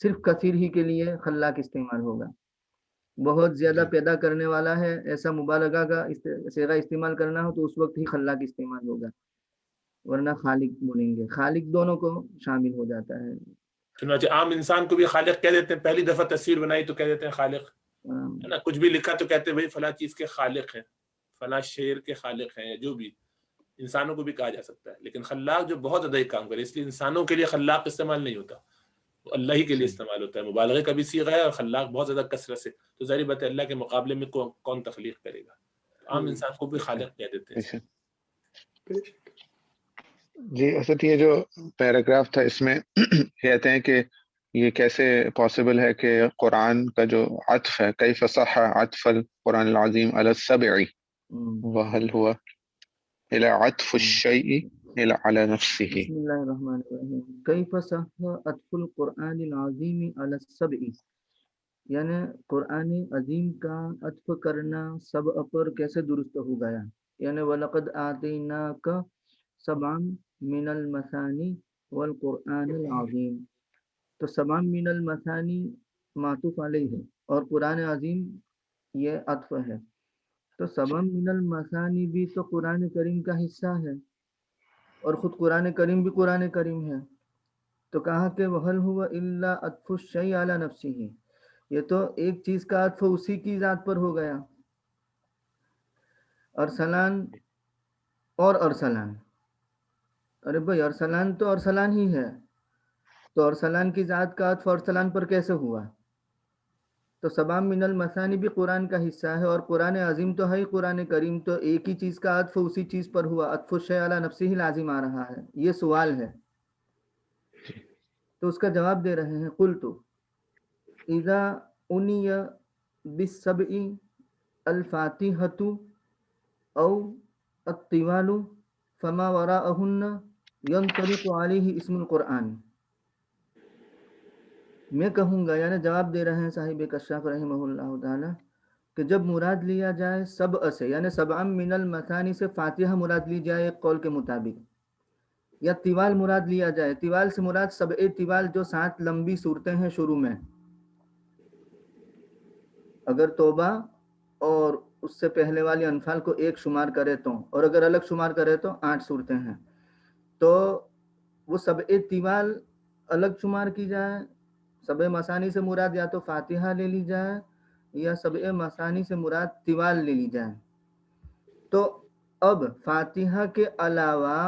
[SPEAKER 1] صرف کثیر ہی کے لیے خلاق استعمال ہوگا. بہت زیادہ پیدا کرنے والا ہے ایسا مبالغہ کا صیغہ استعمال کرنا ہو تو اس وقت ہی خلاق استعمال ہوگا، ورنہ خالق بولیں گے. خالق دونوں کو شامل ہو جاتا ہے.
[SPEAKER 3] چنانچہ عام انسان کو بھی خالق کہہ دیتے ہیں، پہلی دفعہ تصویر بنائی تو کہہ دیتے ہیں خالق، ہے نا. کچھ بھی لکھا تو کہتے ہیں بھائی فلاں چیز کے خالق ہیں، فلاں شعر کے خالق ہیں. جو بھی انسانوں کو بھی کہا جا سکتا ہے، لیکن خلاق جو بہت زیادہ کام کرے، اس لیے انسانوں کے لیے خلاق استعمال نہیں ہوتا، وہ اللہ ہی کے لیے استعمال ہوتا ہے. مبالغے کا بھی صیغہ ہے، اور خلاق بہت زیادہ کثرت سے، تو ظاہر بات ہے اللہ کے مقابلے میں کون تخلیق کرے گا. عام انسان کو بھی خالق کہہ دیتے ہیں.
[SPEAKER 6] جی اسد یہ جو پیراگراف تھا اس میں کہتے ہیں کہ یہ کیسے پاسبل ہے کہ قرآن کا جو عطف ہے، کیف صح عطف القرآن العظیم علی السبع وهل هو الى عطف الشيء الى على نفسه.
[SPEAKER 1] بسم اللہ الرحمن الرحیم. کیف صح عطف القرآن العظیم علی السبع، یعنی قرآن عظیم کا عطف کرنا سبع پر کیسے درست ہو گیا. یعنی وَلَقَدْ آتَيْنَاكَ سَبْعًا مِنَ الْمَثَانِي وَالْقُرْآنِ الْعَظِيمِ. تو سبع من المثانی معطوف علیہ ہے اور قرآن عظیم یہ عطف ہے. تو سبع من المثانی بھی تو قرآن کریم کا حصہ ہے، اور خود قرآن کریم بھی قرآن کریم ہے. تو کہا کہ وَهَلْ هُوَ إِلَّا عَطْفُ الشَّيْءِ عَلَى نَفْسِهِ، یہ تو ایک چیز کا عطف اسی کی ذات پر ہو گیا. ارسلان اور ارسلان، ارے بھائی ارسلان تو ارسلان ہی ہے، تو ارسلان کی ذات کا عطف ارسلان پر کیسے ہوا؟ تو سبع من المثانی بھی قرآن کا حصہ ہے، اور قرآن عظیم تو ہے ہی قرآن کریم، تو ایک ہی چیز کا عطف اسی چیز پر ہوا. عطف الشیء علی نفسہ لازم آ رہا ہے. یہ سوال ہے، تو اس کا جواب دے رہے ہیں. قلت اذا انی بالسبع الفاتحۃ او الطوال فما وراءہن ينطبق علیہ اسم القرآن. میں کہوں گا، یعنی جواب دے رہے ہیں صاحب کشاف رحمہ اللہ تعالی، کہ جب مراد لیا جائے سبع سے، یعنی سبع من المثانی سے فاتحہ مراد لی جائے ایک قول کے مطابق، یا طوال مراد لیا جائے. طوال سے مراد سبع طوال جو 7 لمبی صورتیں ہیں شروع میں، اگر توبہ اور اس سے پہلے والی انفال کو ایک شمار کرے تو، اور اگر الگ شمار کرے تو 8 صورتیں ہیں. تو وہ سبع طوال الگ شمار کی جائے. سبع مثانی سے مراد یا تو فاتحہ لے لی جائے، یا سبع مثانی سے مراد طوال لے لی جائے. تو اب فاتحہ کے علاوہ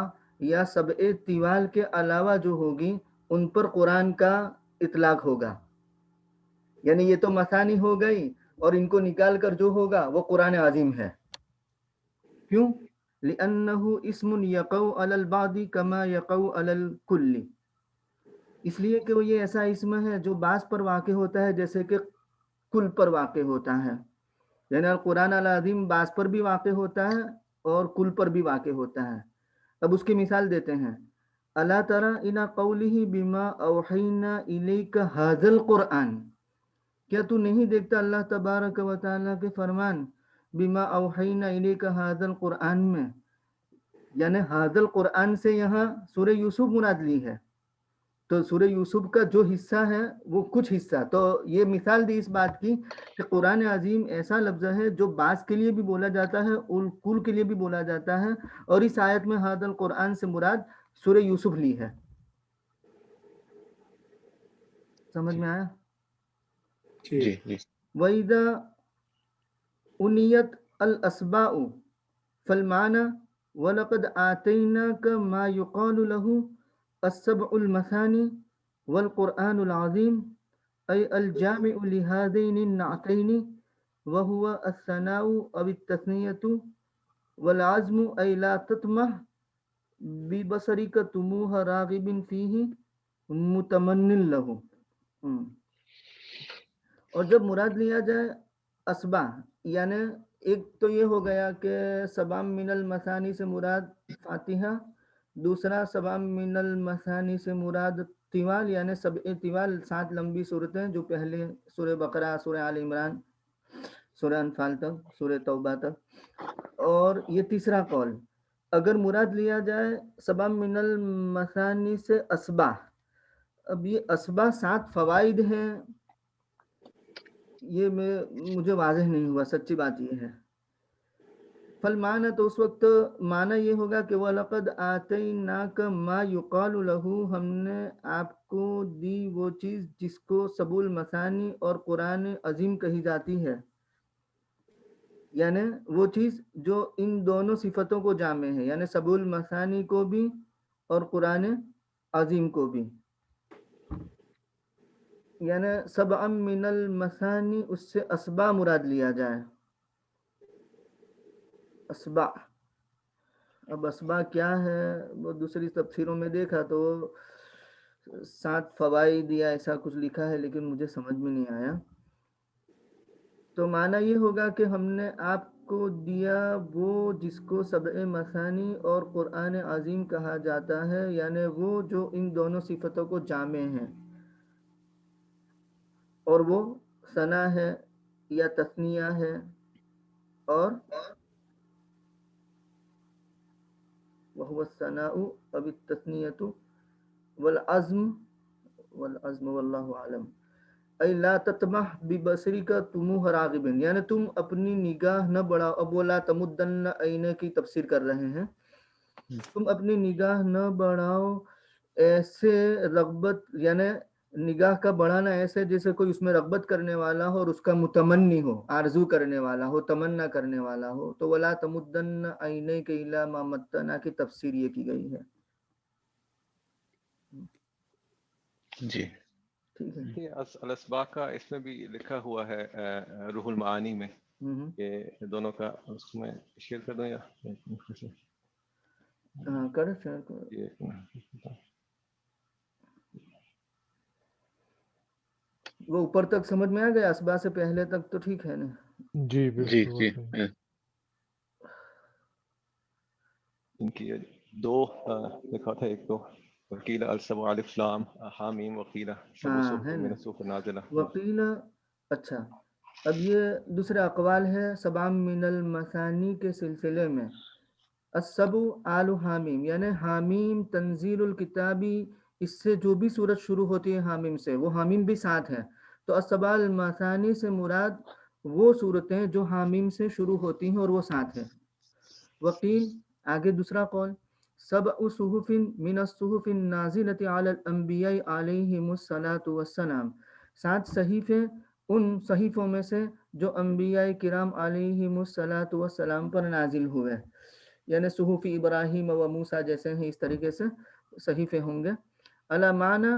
[SPEAKER 1] یا سبع طوال کے علاوہ جو ہوگی ان پر قرآن کا اطلاق ہوگا. یعنی یہ تو مثانی ہو گئی، اور ان کو نکال کر جو ہوگا وہ قرآن عظیم ہے. کیوں؟ لِأَنَّهُ اسم يقع على البعض كما يقع على الكل، اس لیے کہ وہ یہ ایسا اسم ہے جو بعض پر واقع ہوتا ہے جیسے کہ کل پر واقع ہوتا ہے. یعنی القرآن العظیم بعض پر بھی واقع ہوتا ہے اور کل پر بھی واقع ہوتا ہے. اب اس کی مثال دیتے ہیں. الا تری الی قولہ بما اوحینا الیک ھذا القرآن، کیا تو نہیں دیکھتا اللہ تبارک و تعالیٰ کے فرمان بما اوحینا الیک ھذا القرآن میں، یعنی ھذا القرآن سے یہاں سورہ یوسف مراد لی ہے. تو سورہ یوسف کا جو حصہ ہے وہ کچھ حصہ، تو یہ مثال دی اس بات کی کہ قرآن عظیم ایسا لفظ ہے جو بعض کے لیے بھی بولا جاتا ہے اور کل کے لیے بھی بولا جاتا ہے، اور اس آیت میں ھذا القرآن سے مراد سورہ یوسف لی ہے. سمجھ میں آیا؟
[SPEAKER 6] جی جی.
[SPEAKER 1] وَإِذَا أُنِيَتْ الْأَسْبَاءُ فَالْمَعْنَى وَلَقَدْ آتَيْنَاكَ مَا يُقَالُ لَهُ السبع المثانی والقرآن العظیم أي الجامع لهذين النعتين وهو الثناء أو التثنية والعزم أي لا تطمح ببصرك طموح راغب فيه متمن له. اور جب مراد لیا جائے اسبع، یعنی ایک تو یہ ہو گیا کہ سبع من المثانی سے مراد فاتحہ، دوسرا سبع من المثانی سے مراد طوال، یعنی سبع طوال 7 لمبی صورتیں جو پہلے سورہ بقرہ، سورہ آل عمران، سورہ انفال تک، سورہ توبہ تک. اور یہ تیسرا قول. اگر مراد لیا جائے سبع من المثانی سے اسبع، اب یہ اسبا 7 فوائد ہیں، یہ مجھے واضح نہیں ہوا، سچی بات یہ ہے. فالمعنی تو اس وقت معنی یہ ہوگا کہ وَلَقَدْ آتَيْنَاكَ مَا يُقَالُ لَهُ، ہم نے آپ کو دی وہ چیز جس کو سبع المثانی اور قرآن عظیم کہی جاتی ہے، یعنی وہ چیز جو ان دونوں صفتوں کو جامع ہے، یعنی سبع المثانی کو بھی اور قرآن عظیم کو بھی. یعنی سبع من المثانی، اس سے اسبا مراد لیا جائے. اسبا، اب اسبا کیا ہے وہ دوسری تفسیروں میں دیکھا تو 7 فوائد یا ایسا کچھ لکھا ہے، لیکن مجھے سمجھ میں نہیں آیا. تو معنی یہ ہوگا کہ ہم نے آپ کو دیا وہ جس کو سبع مثانی اور قرآن عظیم کہا جاتا ہے، یعنی وہ جو ان دونوں صفتوں کو جامع ہیں، اور وہ ثنا ہے یا تثنیہ ہے، اور وهو الثناء او التثنیۃ والعزم واللہ عالم. اے لا تطمح ببصرک طموح راغب، یعنی تم اپنی نگاہ نہ بڑھاؤ. اب وہ لا تمدن عین کی تفسیر کر رہے ہیں، تم اپنی نگاہ نہ بڑھاؤ ایسے رغبت، یعنی نگاہ کا بڑھانا ایسے جیسے کوئی اس میں رغبت کرنے والا ہو اور اس کا متمنی ہو، آرزو کرنے والا ہو، تمنا کرنے والا ہو. تو ولا تمدن عینیک الی ما متعنا کی تفسیر یہ کی گئی ہے.
[SPEAKER 6] جی
[SPEAKER 1] ٹھیک ہے.
[SPEAKER 5] یہ الاسباق کا اس میں بھی لکھا ہوا ہے روح المعانی میں، کہ دونوں کا اس میں شیئر کر دوں یا
[SPEAKER 1] ہاں کر شیئر کرو. وہ اوپر تک سمجھ میں آ گیا، اسبا سے پہلے تک تو ٹھیک ہے نا؟
[SPEAKER 4] جی
[SPEAKER 6] جی
[SPEAKER 4] بالکل
[SPEAKER 6] جی
[SPEAKER 4] صحیح.
[SPEAKER 5] ان کی 2 لکھا تھا، ایک تو وکیل السبع الف لام حامیم وقیل سبع
[SPEAKER 1] ہاں
[SPEAKER 5] صحف
[SPEAKER 1] ہے
[SPEAKER 5] من
[SPEAKER 1] نا،
[SPEAKER 5] الصحف النازلہ.
[SPEAKER 1] وقیل. اچھا، اب یہ دوسرا اقوال ہے سبع من المثانی کے سلسلے میں. السبع آل حامیم، یعنی حامیم تنزیل الکتابی، اس سے جو بھی صورت شروع ہوتی ہے حامیم سے، وہ حامیم بھی 7 ہے. تو السبع المثانی سے مراد وہ صورتیں جو حامیم سے شروع ہوتی ہیں اور وہ 7 ہے. وقیل آگے دوسرا قول سبع صحف من الصحف النازلۃ علی الانبیاء علیہم الصلاۃ والسلام، 7 صحیفے ان صحیفوں میں سے جو انبیاء کرام علیہم الصلاۃ والسلام پر نازل ہوئے، یعنی صحف ابراہیم و موسیٰ جیسے ہیں، اس طریقے سے صحیفے ہوں گے. علی معنی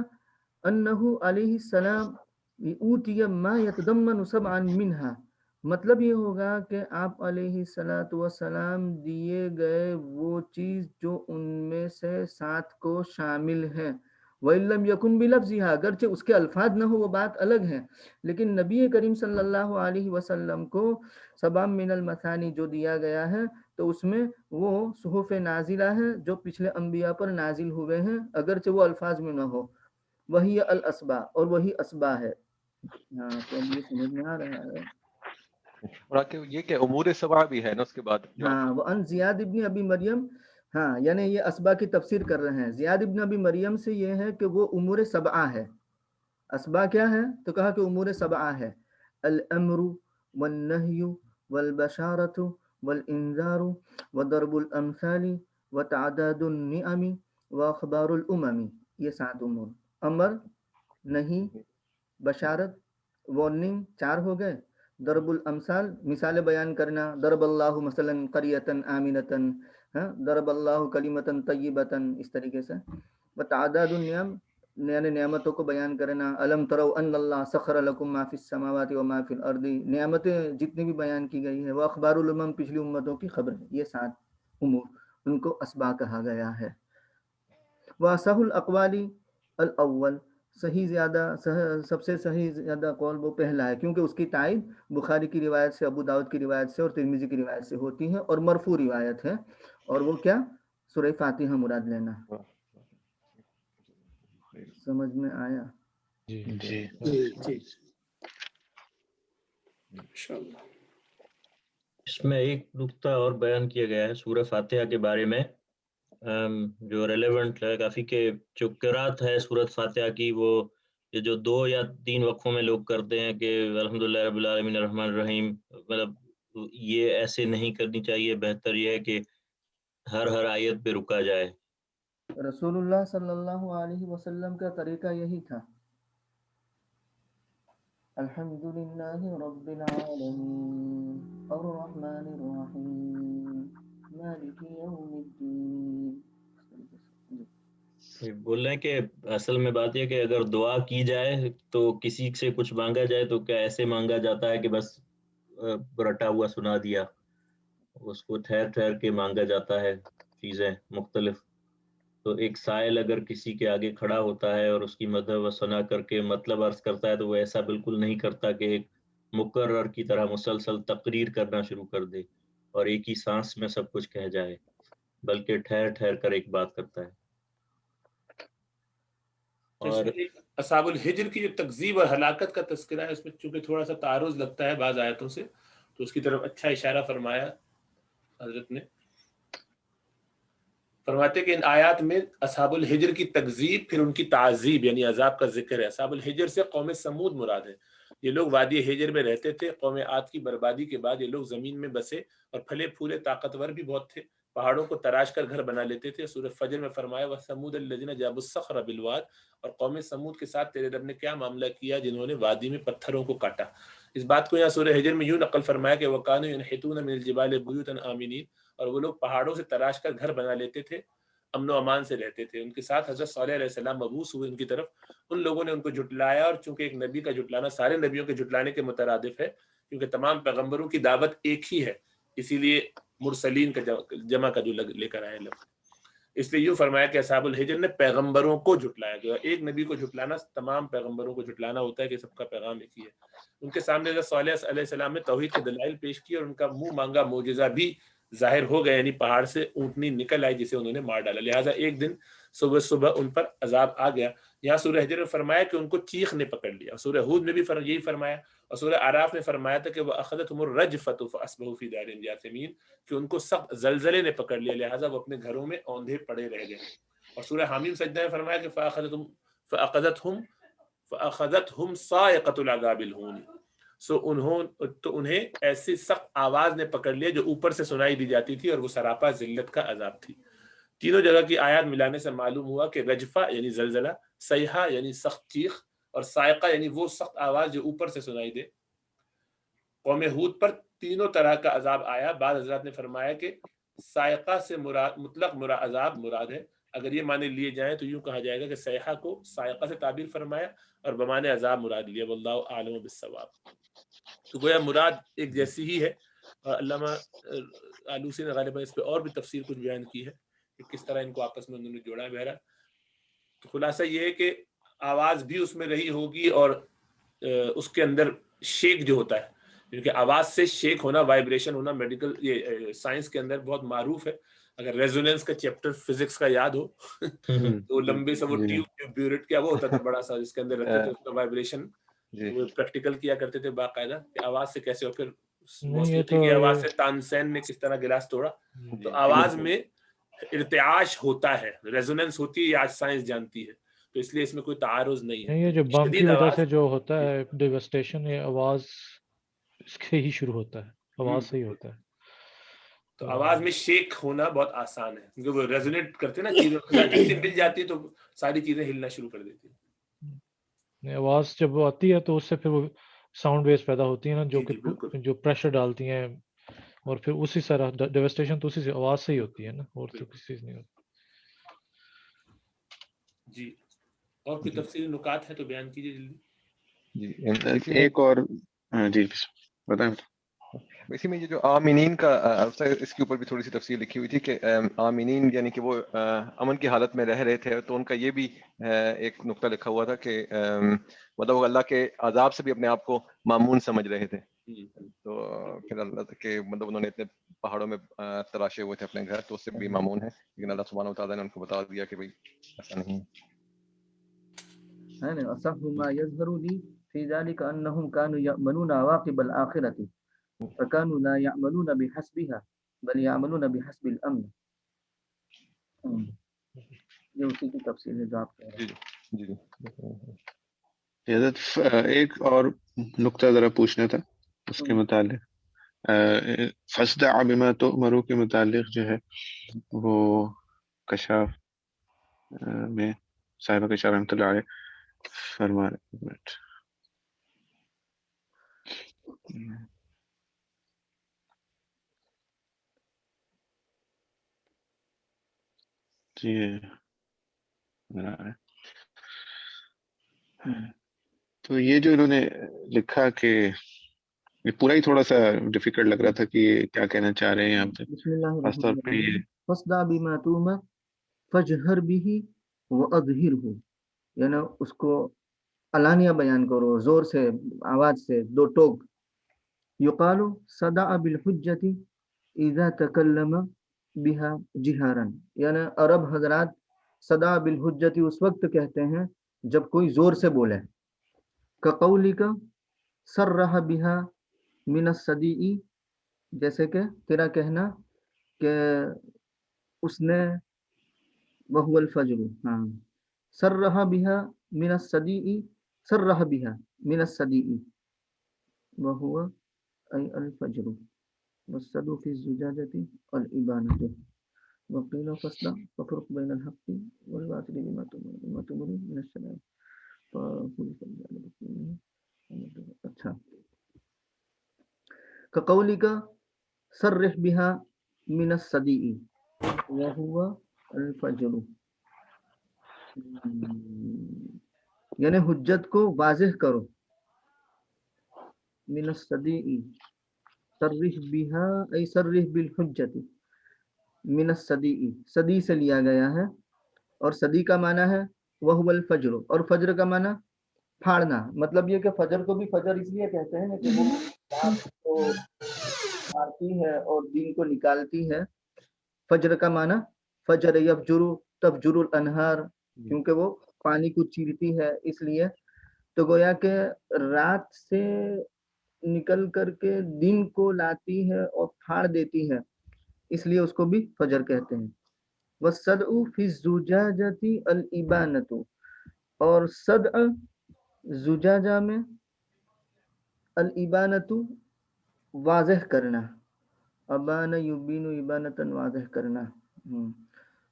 [SPEAKER 1] انہ علیہ السلام اوتی ما یتضمن سبعا منہا، مطلب یہ ہوگا کہ آپ علیہ الصلاۃ والسلام دیے گئے وہ چیز جو ان میں سے 7 کو شامل ہے. وَإِن لَّمْ يَكُن بِلَفْظِهَا، اگرچہ اس کے الفاظ نہ ہو، وہ بات الگ ہے، لیکن نبی کریم صلی اللہ علیہ وسلم کو سبع من المثانی جو دیا گیا ہے تو اس میں وہ صحف نازلہ ہے جو پچھلے انبیاء پر نازل ہوئے ہیں، اگرچہ وہ الفاظ میں نہ ہو. وہی الاسبا، اور وہی اسبا ہے. ہاں تو اب یہ سمجھ میں آ رہا ہے.
[SPEAKER 5] اور یہ کہ امور سبع بھی ہے نا اس کے بعد جو
[SPEAKER 1] ہاں وَأَنْ زیاد ابن ابی مریم، ہاں یعنی یہ اسبا کی تفسیر کر رہے ہیں. زیاد ابن ابی مریم سے یہ ہے کہ وہ امور سبعہ ہے. اسبا کیا ہے تو کہا کہ امور سبعہ ہے. الامر والنہی والبشارت والانذار وضرب الامثال وتعداد النعم واخبار الامم، یہ 7 امور. امر، نہیں، بشارت، وارننگ 4 ہو گئے. ضرب الامثال مثال بیان کرنا، ضرب اللہ مثلا قریۃ آمنۃ، ضرب اللہ کلمۃ طیبۃ، اس طریقے سے. وتعداد النعم، یعنی نعمتوں کو بیان کرنا. الم تروا ان اللہ سخر لکم ما فی السماوات و ما فی الارض، نعمتیں جتنی بھی بیان کی گئی ہیں. وہ اخبار الامم، پچھلی امتوں کی خبر. یہ 7 امور ان کو اسبا کہا گیا ہے. واصح الاقوال الاول، صحیح زیادہ سب سے صحیح زیادہ قول وہ پہلا ہے، کیونکہ اس کی تائید بخاری کی روایت سے، ابو داؤد کی روایت سے اور ترمذی کی روایت سے ہوتی ہے، اور مرفوع روایت ہے. اور وہ کیا؟ سورہ فاتحہ مراد لینا. سمجھ میں آیا؟
[SPEAKER 4] جی
[SPEAKER 6] جی
[SPEAKER 2] جی انشاءاللہ.
[SPEAKER 7] اس میں ایک نقطہ اور بیان کیا گیا ہے سورہ فاتحہ کے بارے میں، جو ریلیونٹ ہے کافی کہ جو قرات ہے سورۃ فاتحہ کی وہ یہ جو 2 یا 3 وقفوں میں لوگ کرتے ہیں کہ الحمدللہ رب العالمین الرحمن الرحیم، مطلب یہ ایسے نہیں کرنی چاہیے، بہتر یہ ہے کہ ہر آیت پہ رکا جائے.
[SPEAKER 1] رسول اللہ صلی اللہ علیہ وسلم کا طریقہ یہی تھا. الحمدللہ رب العالمین الرحمن الرحیم مالک یوم الدین.
[SPEAKER 7] بول رہے ہیں کہ اصل میں بات یہ کہ اگر دعا کی جائے تو کسی سے کچھ مانگا جائے تو کیا ایسے مانگا جاتا ہے کہ بس رٹا ہوا سنا دیا؟ اس کو ٹھہر کے مانگا جاتا ہے چیزیں مختلف. تو ایک سائل اگر کسی کے آگے کھڑا ہوتا ہے اور اس کی مدح و ثنا کر کے مطلب عرض کرتا ہے تو وہ ایسا بالکل نہیں کرتا کہ ایک مقرر کی طرح مسلسل تقریر کرنا شروع کر دے اور ایک ہی سانس میں سب کچھ کہہ جائے، بلکہ ٹھہر کر ایک بات کرتا ہے. اور
[SPEAKER 3] اصحاب الحجر کی جو تکذیب اور ہلاکت کا تذکرہ ہے، اس میں چونکہ تھوڑا سا تعارض لگتا ہے بعض آیتوں سے، تو اس کی طرف اچھا اشارہ فرمایا حضرت نے. فرماتے کہ ان آیات میں اصحاب الحجر کی تکذیب پھر ان کی تعذیب یعنی عذاب کا ذکر ہے. اصحاب الحجر سے قوم سمود مراد ہے. یہ لوگ وادی حجر میں رہتے تھے. قوم عاد کی بربادی کے بعد یہ لوگ زمین میں بسے اور پھلے پھولے طاقتور بھی بہت تھے. پہاڑوں کو تراش کر گھر بنا لیتے تھے. سورہ فجر میں فرمایا وَثَمُودَ الَّذِينَ جَابُوا الصَّخْرَ بِالْوَادِ، اور قوم سمود کے ساتھ تیرے رب نے کیا معاملہ کیا جنہوں نے وادی میں پتھروں کو کاٹا. اس بات کو یہاں سورہ حجر میں یوں نقل فرمایا کہ وَكَانُوا يَنْحِتُونَ مِنَ الْجِبَالِ بُيُوتًا آمِنِينَ، اور وہ لوگ پہاڑوں سے تراش کر گھر بنا لیتے تھے، امن و امان سے رہتے تھے. ان کے ساتھ حضرت صالح علیہ السلام مبعوث ہوئے ان کی طرف. ان لوگوں نے ان کو جھٹلایا، اور چونکہ ایک نبی کا جھٹلانا سارے نبیوں کے جھٹلانے کے مترادف ہے، کیونکہ تمام پیغمبروں کی دعوت ایک ہی ہے، اسی لیے مرسلین کا جمع کا جو لے کر آئے لفظ. اس لیے یوں فرمایا کہ اصحاب الحجر نے پیغمبروں کو جھٹلایا گیا. ایک نبی کو جھٹلانا تمام پیغمبروں کو جھٹلانا ہوتا ہے کہ سب کا پیغام ایک ہی ہے. ان کے سامنے حضرت صالح علیہ السلام نے توحید کے دلائل پیش کی، اور ان کا منہ مانگا معجزہ بھی ظاہر ہو گیا، یعنی پہاڑ سے اونٹنی نکل آئی جسے انہوں نے مار ڈالا. لہٰذا ایک دن صبح ان پر عذاب آ گیا. یہاں سورہ حجر میں فرمایا کہ ان کو چیخ نے پکڑ لیا. سورہ ہود میں بھی یہی فرمایا، اور سورہ اعراف میں فرمایا تھا کہ وَأَخَذَتْهُمُ الرَّجْفَةُ فَأَصْبَحُوا فِي دَارِهِمْ جَاثِمِينَ، کہ ان کو سخت زلزلے نے پکڑ لیا، لہٰذا وہ اپنے گھروں میں اوندھے پڑے رہ گئے. اور سورہ حامیم سجدہ میں فرمایا کہ فَأَخَذَتْهُمْ صَاعِقَةُ الْعَذَابِ الْهُونِ، تو انہیں ایسی سخت آواز نے پکڑ لیا جو اوپر سے سنائی دی جاتی تھی، اور وہ سراپا ذلت کا عذاب تھی. تینوں جگہ کی آیات ملانے سے معلوم ہوا کہ رجفہ یعنی زلزلہ، صیحہ یعنی سخت چیخ، اور صاعقہ یعنی وہ سخت آواز جو اوپر سے سنائی دے. قوم ہود پر تینوں طرح کا عذاب آیا. بعض حضرات نے فرمایا کہ صاعقہ سے مطلق عذاب مراد ہے. اگر یہ معنی لیے جائیں تو یوں کہا جائے گا کہ صیحہ کو صاعقہ سے تعبیر فرمایا اور بمعنی عذاب مراد لیا. واللہ اعلم بالصواب. تو گویا مراد ایک جیسی ہی ہے. علامہ آلوسی نے غالباً اس پہ اور بھی تفسیر کچھ بیان کی ہے کہ کس طرح ان کو آپس میں انہوں نے جوڑا. بہرحال تو خلاصہ یہ ہے کہ آواز بھی اس میں رہی ہوگی، اور اس کے اندر شیک جو ہوتا ہے، کیونکہ آواز سے شیک ہونا، وائبریشن ہونا، میڈیکل یہ سائنس کے اندر بہت معروف ہے. اگر ریزوننس کا چیپٹر فزکس کا یاد ہو تو لمبے سے وہ ٹیوب جو بیورٹ کیا وہ ہوتا تھا بڑا سا، جس کے اندر رکھتے تھے اس کا وائبریشن، وہ پریکٹیکل کیا کرتے تھے باقاعدہ کہ آواز سے کیسے. اور پھر موسیقی کی آواز سے تانسین نے کس طرح گلاس توڑا. تو آواز میں ارتعاش ہوتا ہے، ریزوننس ہوتی ہے، یہ آج سائنس جانتی ہے. تو اس لیے اس میں کوئی تعارض نہیں ہے.
[SPEAKER 4] یہ جو بم کی
[SPEAKER 3] شدید
[SPEAKER 4] وجہ
[SPEAKER 3] آواز
[SPEAKER 4] سے جو ہوتا ہے ڈیوسٹیشن، یہ آواز اس سے ہی شروع ہوتا ہے، آواز سے ہی ہوتا ہے.
[SPEAKER 3] تو آواز میں شیک ہونا بہت آسان ہے، کیونکہ وہ ریزونیٹ کرتے ہیں نا چیزوں کے ساتھ، جیسے مل جاتی ہے تو ساری چیزیں ہلنا شروع کر دیتی ہیں.
[SPEAKER 4] آواز جب وہ آتی ہے تو اس سے پھر وہ ساؤنڈ ویوز پیدا ہوتی ہیں نا، جو کہ
[SPEAKER 3] بالکل
[SPEAKER 4] جو پریشر ڈالتی ہیں، اور پھر اسی طرح ڈیوسٹیشن تو اسی سے آواز سے ہی ہوتی ہے نا، اور تو کسی چیز نہیں ہوتی.
[SPEAKER 3] جی اور کوئی تفصیلی نکات ہے تو بیان کیجیے جلدی.
[SPEAKER 6] جی ایک اور جی بتائیں.
[SPEAKER 5] اسی میں یہ جو آمینین کا اس کے اوپر بھی تھوڑی سی تفصیل لکھی ہوئی تھی کہ آمینین یعنی کہ وہ امن کی حالت میں رہ رہے تھے. تو ان کا یہ بھی ایک نقطہ لکھا ہوا تھا کہ مطلب اللہ کے عذاب سے بھی اپنے آپ کو معمون سمجھ رہے تھے. تو پھر اللہ کے مطلب انہوں نے اتنے پہاڑوں میں تراشے ہوئے تھے اپنے گھر، تو اس سے بھی معمون ہے. لیکن اللہ سبحانہ وتعالیٰ نے ان کو بتا دیا کہ بھائی ایسا نہیں
[SPEAKER 1] ہے. اصح ما يظهر لي في ذلك انهم كانوا يأمنون عواقب الآخرة فكانوا لا يعملون بحسبها بل يعملون بحسب الأمن. یہ اسی کی تفصیل ہے جو آپ کہہ رہے ہیں.
[SPEAKER 5] جی جی
[SPEAKER 6] حضرت ایک اور نقطہ ذرا پوچھنا تھا اس کے متعلق. فصدع بما تؤمر کے متعلق جو ہے وہ کشاف میں صاحبہ کشاف رحمۃ اللہ علیہ فرما رہے. جی تو یہ جو انہوں نے لکھا کہ یہ پورا ہی تھوڑا سا ڈیفیکلٹ لگ رہا تھا کہ یہ کیا کہنا چاہ رہے ہیں یہاں پہ.
[SPEAKER 1] بسم اللہ
[SPEAKER 6] خاص طور
[SPEAKER 1] الرحمن
[SPEAKER 6] پہ یہ
[SPEAKER 1] الرحیم. فصدع بما تؤمر فجہر به واظہرہ، یعنی اس کو علانیہ بیان کرو، زور سے، آواز سے، دو ٹوک. یقال صدع بالحجت اذا تکلم بها جہارا، یعنی عرب حضرات صدع بالحجت اس وقت کہتے ہیں جب کوئی زور سے بولے. کقولک صرح بها من الصدیع، جیسے کہ تیرا کہنا کہ اس نے وهو الفجر، ہاں، صرح بها من الصدیع، صرح بها من الصدیع وهو أي الفجر، والصدو في الزجاجة الإبانة. وقيل فصدع ففرق بين الحق والباطل بما تمر من الشرائع. اچھا، كقولك صرح بها من الصديء وهو الفجر، یعنی حجت کو واضح کرو. من الصدیع صرح بها ای صرح بالحجت. من الصدیع صدی سے لیا گیا ہے، اور صدی کا معنی ہے وہو الفجر، اور فجر کا معنی پھاڑنا. مطلب یہ کہ فجر کو بھی فجر اس لیے کہتے ہیں کہ وہ رات کو پھاڑتی ہے اور دن کو نکالتی ہے. فجر کا معنی فجر یفجر تفجر الانہار، کیونکہ وہ پانی کو چیرتی ہے اس لیے. تو گویا کہ رات سے نکل کر کے دن کو لاتی ہے اور پھاڑ دیتی ہے، اس لیے اس کو بھی فجر کہتے ہیں. والصدع فی الزجاجۃ الابانۃ، اور صدع زجاجہ میں، الابانۃ واضح کرنا، ابان یبین ابانۃ واضح کرنا.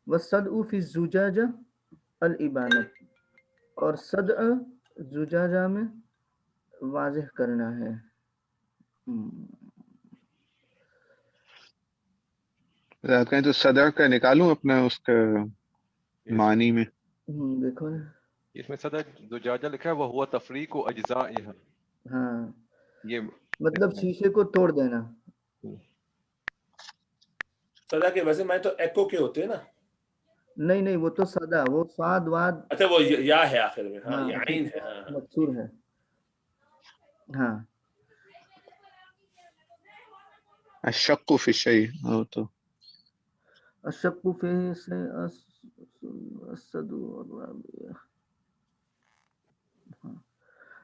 [SPEAKER 1] والصدع فی الزجاجہ الابانۃ، اور صدع زجاجہ میں واضح کرنا ہے.
[SPEAKER 6] آپ کہیں تو صدع کا نکالوں اپنا اس کا معنی میں.
[SPEAKER 1] دیکھو نا،
[SPEAKER 5] اس میں صدر زجاجہ لکھا ہے وہ ہوا تفریق و اجزائها.
[SPEAKER 1] ہاں،
[SPEAKER 5] یہ
[SPEAKER 1] مطلب شیشے کو توڑ دینا.
[SPEAKER 3] صدا کے ویسے میں تو ایکو کے ہوتے ہیں نا.
[SPEAKER 1] نہیں نہیں، وہ تو صدا، وہ صاد واد،
[SPEAKER 3] اچھا وہ یا ہے آخر میں، ہاں
[SPEAKER 1] ہاں
[SPEAKER 3] یہ عین ہے. ہاں
[SPEAKER 1] مکسور ہے. ہاں،
[SPEAKER 6] الشق فی الشیء تو
[SPEAKER 1] الشق فی سے الصدو الرابع.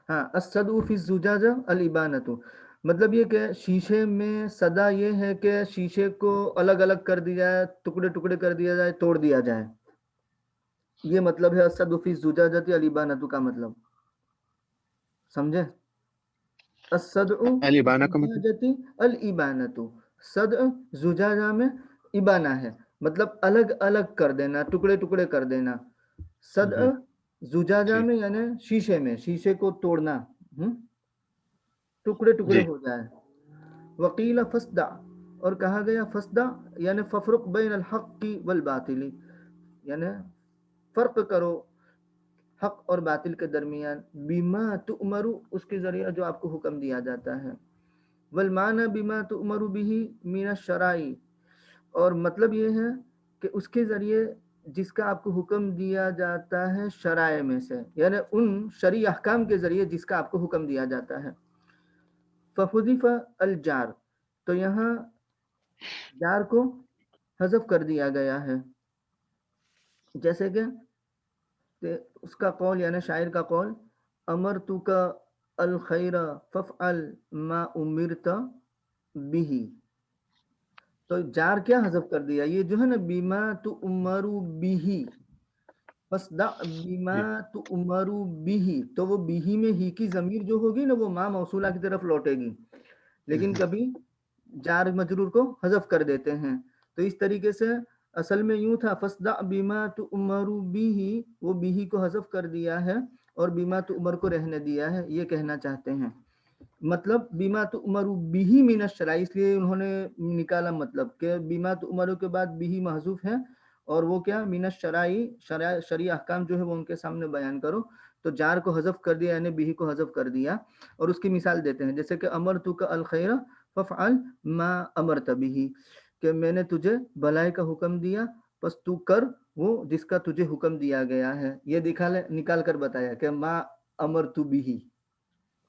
[SPEAKER 1] ہاں، الصدو فی الزجاجہ الابانۃ، مطلب یہ کہ شیشے میں صدا یہ ہے کہ شیشے کو الگ الگ کر دیا جائے، ٹکڑے ٹکڑے کر دیا جائے، توڑ دیا جائے. یہ مطلب ہے الصدو فی الزجاجۃ الابانۃ کا مطلب. سمجھے؟ الصدع
[SPEAKER 6] الابانہ کا مطلب
[SPEAKER 1] زجاجۃ الابانۃ، صدع زجاجہ میں ابانہ ہے، مطلب الگ الگ کر دینا، ٹکڑے ٹکڑے کر دینا. صدع زجاجہ
[SPEAKER 6] جی
[SPEAKER 1] میں یعنی شیشے میں، شیشے کو توڑنا، ٹکڑے ٹکڑے
[SPEAKER 6] جی
[SPEAKER 1] ہو جائے. وقیل فصدع، اور کہا گیا فصدع یعنی ففرق بین الحق والباطل، یعنی فرق کرو حق اور باطل کے درمیان. بما تؤمر، اس کے ذریعہ جو آپ کو حکم دیا جاتا ہے. والمعنی بما تؤمر به من الشرائع، اور مطلب یہ ہے کہ اس کے ذریعے جس کا آپ کو حکم دیا جاتا ہے شرائع میں سے، یعنی ان شرعی احکام کے ذریعے جس کا آپ کو حکم دیا جاتا ہے. فحذف الجار، تو یہاں جار کو حذف کر دیا گیا ہے، جیسے کہ اس کا قول یعنی شاعر کا قول، امرتک الخیر فافعل ما امرت به. تو جار کیا حذف کر دیا، یہ جو ہے نا بیما تو امرو بیہی، فصدع بیما تو امرو بیہی، تو وہ بیہی میں ہی کی ضمیر جو ہوگی نا وہ ما موصولہ کی طرف لوٹے گی، لیکن کبھی جار مجرور کو حذف کر دیتے ہیں. تو اس طریقے سے اصل میں یوں تھا فصدع بیما تو امرو بیہی، وہ بیہی کو حذف کر دیا ہے اور بیما تو عمر کو رہنے دیا ہے، یہ کہنا چاہتے ہیں. مطلب بیما تو عمرو بیہی من الشرع، اس لیے انہوں نے نکالا مطلب کہ بیما تو عمرو کے بعد بیہی محذوف ہے اور وہ کیا من الشرع، شرعی احکام جو ہے وہ ان کے سامنے بیان کرو. تو جار کو حذف کر دیا یعنی بیہی کو حذف کر دیا. اور اس کی مثال دیتے ہیں جیسے کہ امرتک الخیر فافعل ما امرت به، کہ میں نے تجھے بھلائی کا حکم دیا پس تو کر وہ جس کا تجھے حکم دیا گیا ہے. یہ نکال کر بتایا کہ ما امرت به،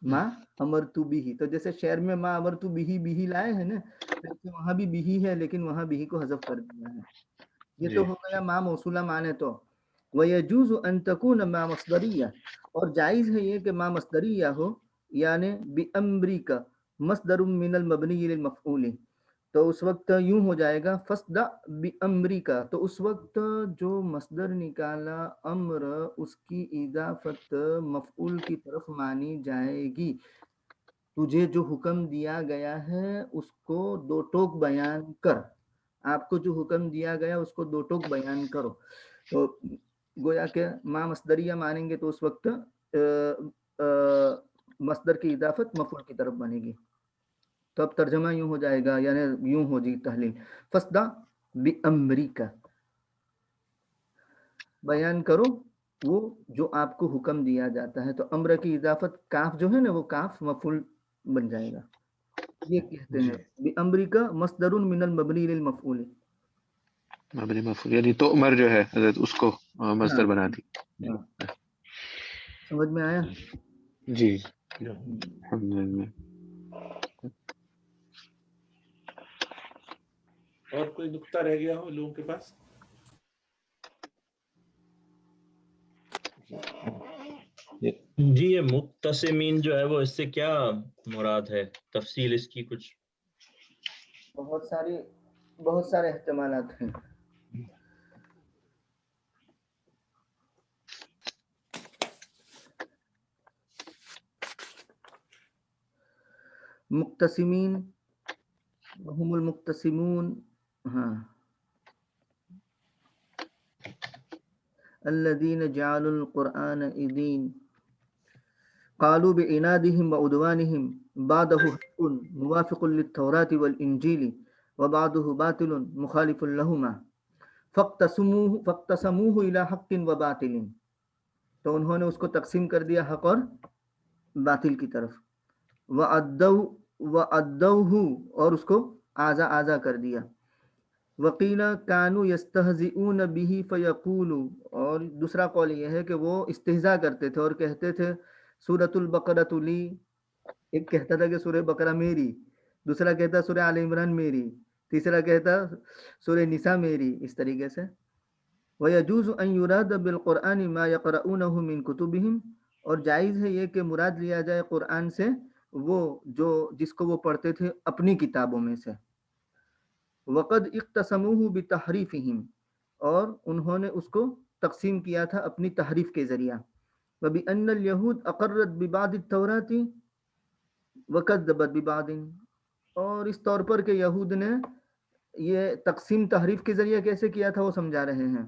[SPEAKER 1] ما امرت به، تو جیسے شعر میں ما امرت به لائے ہیں نا، وہاں بھی به ہے لیکن وہاں به کو حذف کر دیا ہے. یہ تو ہو گیا ما موصولہ معنی. تو وَيَجُوزُ أَن تَكُونَ مَا مَصْدَرِيَّةً، اور جائز ہے یہ کہ ما مصدریہ ہو، یعنی بِأَمْرِكَ مصدر من المبنی للمفعول. تو اس وقت یوں ہو جائے گا فصدع بِأَمْرِكَ، تو اس وقت جو مصدر نکالا امر اس کی اضافت مفعول کی طرف مانی جائے گی. تجھے جو حکم دیا گیا ہے اس کو دو ٹوک بیان کر، آپ کو جو حکم دیا گیا اس کو دو ٹوک بیان کرو. تو گویا کہ ما مصدریہ مانیں گے تو اس وقت مصدر کی اضافت مفعول کی طرف بنے گی. تو اب ترجمہ یوں ہو جائے گا، یعنی یوں ہو جی تحلیل، فصدع بِأَمْرِكَ، بیان کرو وہ جو آپ کو حکم دیا جاتا ہے. تو امر کی اضافت کاف جو ہے نا وہ کاف مفعول بن جائے گا. یہ کہتے ہیں بِأَمْرِكَ مصدر من المبنی للمفعول،
[SPEAKER 6] مبنی مفعول، یعنی تو عمر جو ہے حضرت اس کو مصدر بنا دی.
[SPEAKER 1] سمجھ میں آیا؟
[SPEAKER 6] جی الحمدللہ.
[SPEAKER 3] اور کوئی نقطہ رہ گیا ہو لوگوں کے پاس؟
[SPEAKER 7] جی یہ مقتسمین جو ہے وہ اس سے کیا مراد ہے، تفصیل اس کی کچھ؟
[SPEAKER 1] بہت سارے احتمالات ہیں. مقتسمین وهم المقتسمون، ہاں، الذين جعلوا القرآن عضين قالوا بعنادهم وعدوانهم بعده حق موافق للتوراة والإنجيل وبعده باطل مخالف لهما فاقتسموه إلى حق وباطل. تو انہوں نے اس کو تقسیم کر دیا حق اور باطل کی طرف. وَأَدَّوْهُ، اور اس کو آزا کر دیا. وَقِيلَ كَانُوا يَسْتَهْزِئُونَ بِهِ فَيَقُولُ، اور دوسرا قول یہ ہے کہ وہ استہزاء کرتے تھے اور کہتے تھے سورۃ البقرۃ لی، ایک کہتا تھا کہ سورہ بقرہ میری، دوسرا کہتا سورہ آل عمران میری، تیسرا کہتا سورہ نساء میری. اس طریقے سے وَيَجُوزُ أَن يُرَادَ بِالْقُرْآنِ مَا يَقْرَؤُونَهُ مِنْ كُتُبِهِمْ، اور جائز ہے یہ کہ مراد لیا جائے قرآن سے وہ جس کو وہ پڑھتے تھے اپنی کتابوں میں سے. وَقَدْ اِقْتَسَمُوهُ بِتَحْرِيفِهِمْ، اور انہوں نے اس کو تقسیم کیا تھا اپنی تحریف کے ذریعہ. وَبِأَنَّ الْيَهُودَ أَقَرَّتْ بِبَعْضِ التَّوْرَاةِ وَكَذَّبَتْ بِبَعْضٍ، اور اس طور پر کہ یہود نے یہ تقسیم تحریف کے ذریعہ کیسے کیا تھا وہ سمجھا رہے ہیں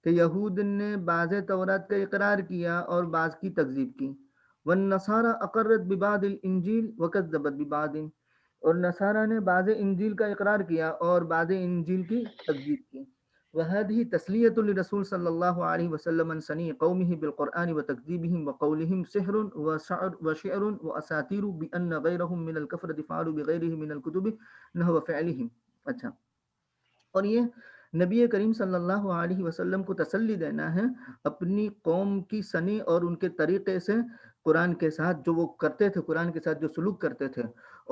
[SPEAKER 1] کہ یہود نے بعض تورات کا اقرار کیا اور بعض کی تکذیب کی. وَالنَّصَارَى أَقَرَّتْ بِبَعْضِ الْإِنْجِيلِ وَكَذَّبَتْ بِبَعْضٍ، اور نصارہ نے بعض انجیل کا اقرار کیا اور بعض انجیل کی تکذیب کی. وَهَذِهِ تَسْلِيَةٌ لِرَسُولِ صلی اللہ علیہ وسلم عن صنيع قومه بالقرآن وتكذيبهم وقولهم سحر وشعر وأساطير بأن غيرهم من الكفرة فعلوا بغيره من الكتب نحو فعلهم. اچھا، اور یہ نبی کریم صلی اللہ علیہ وسلم کو تسلی دینا ہے اپنی قوم کی صنع اور ان کے طریقے سے قرآن کے ساتھ جو وہ کرتے تھے، قرآن کے ساتھ جو سلوک کرتے تھے،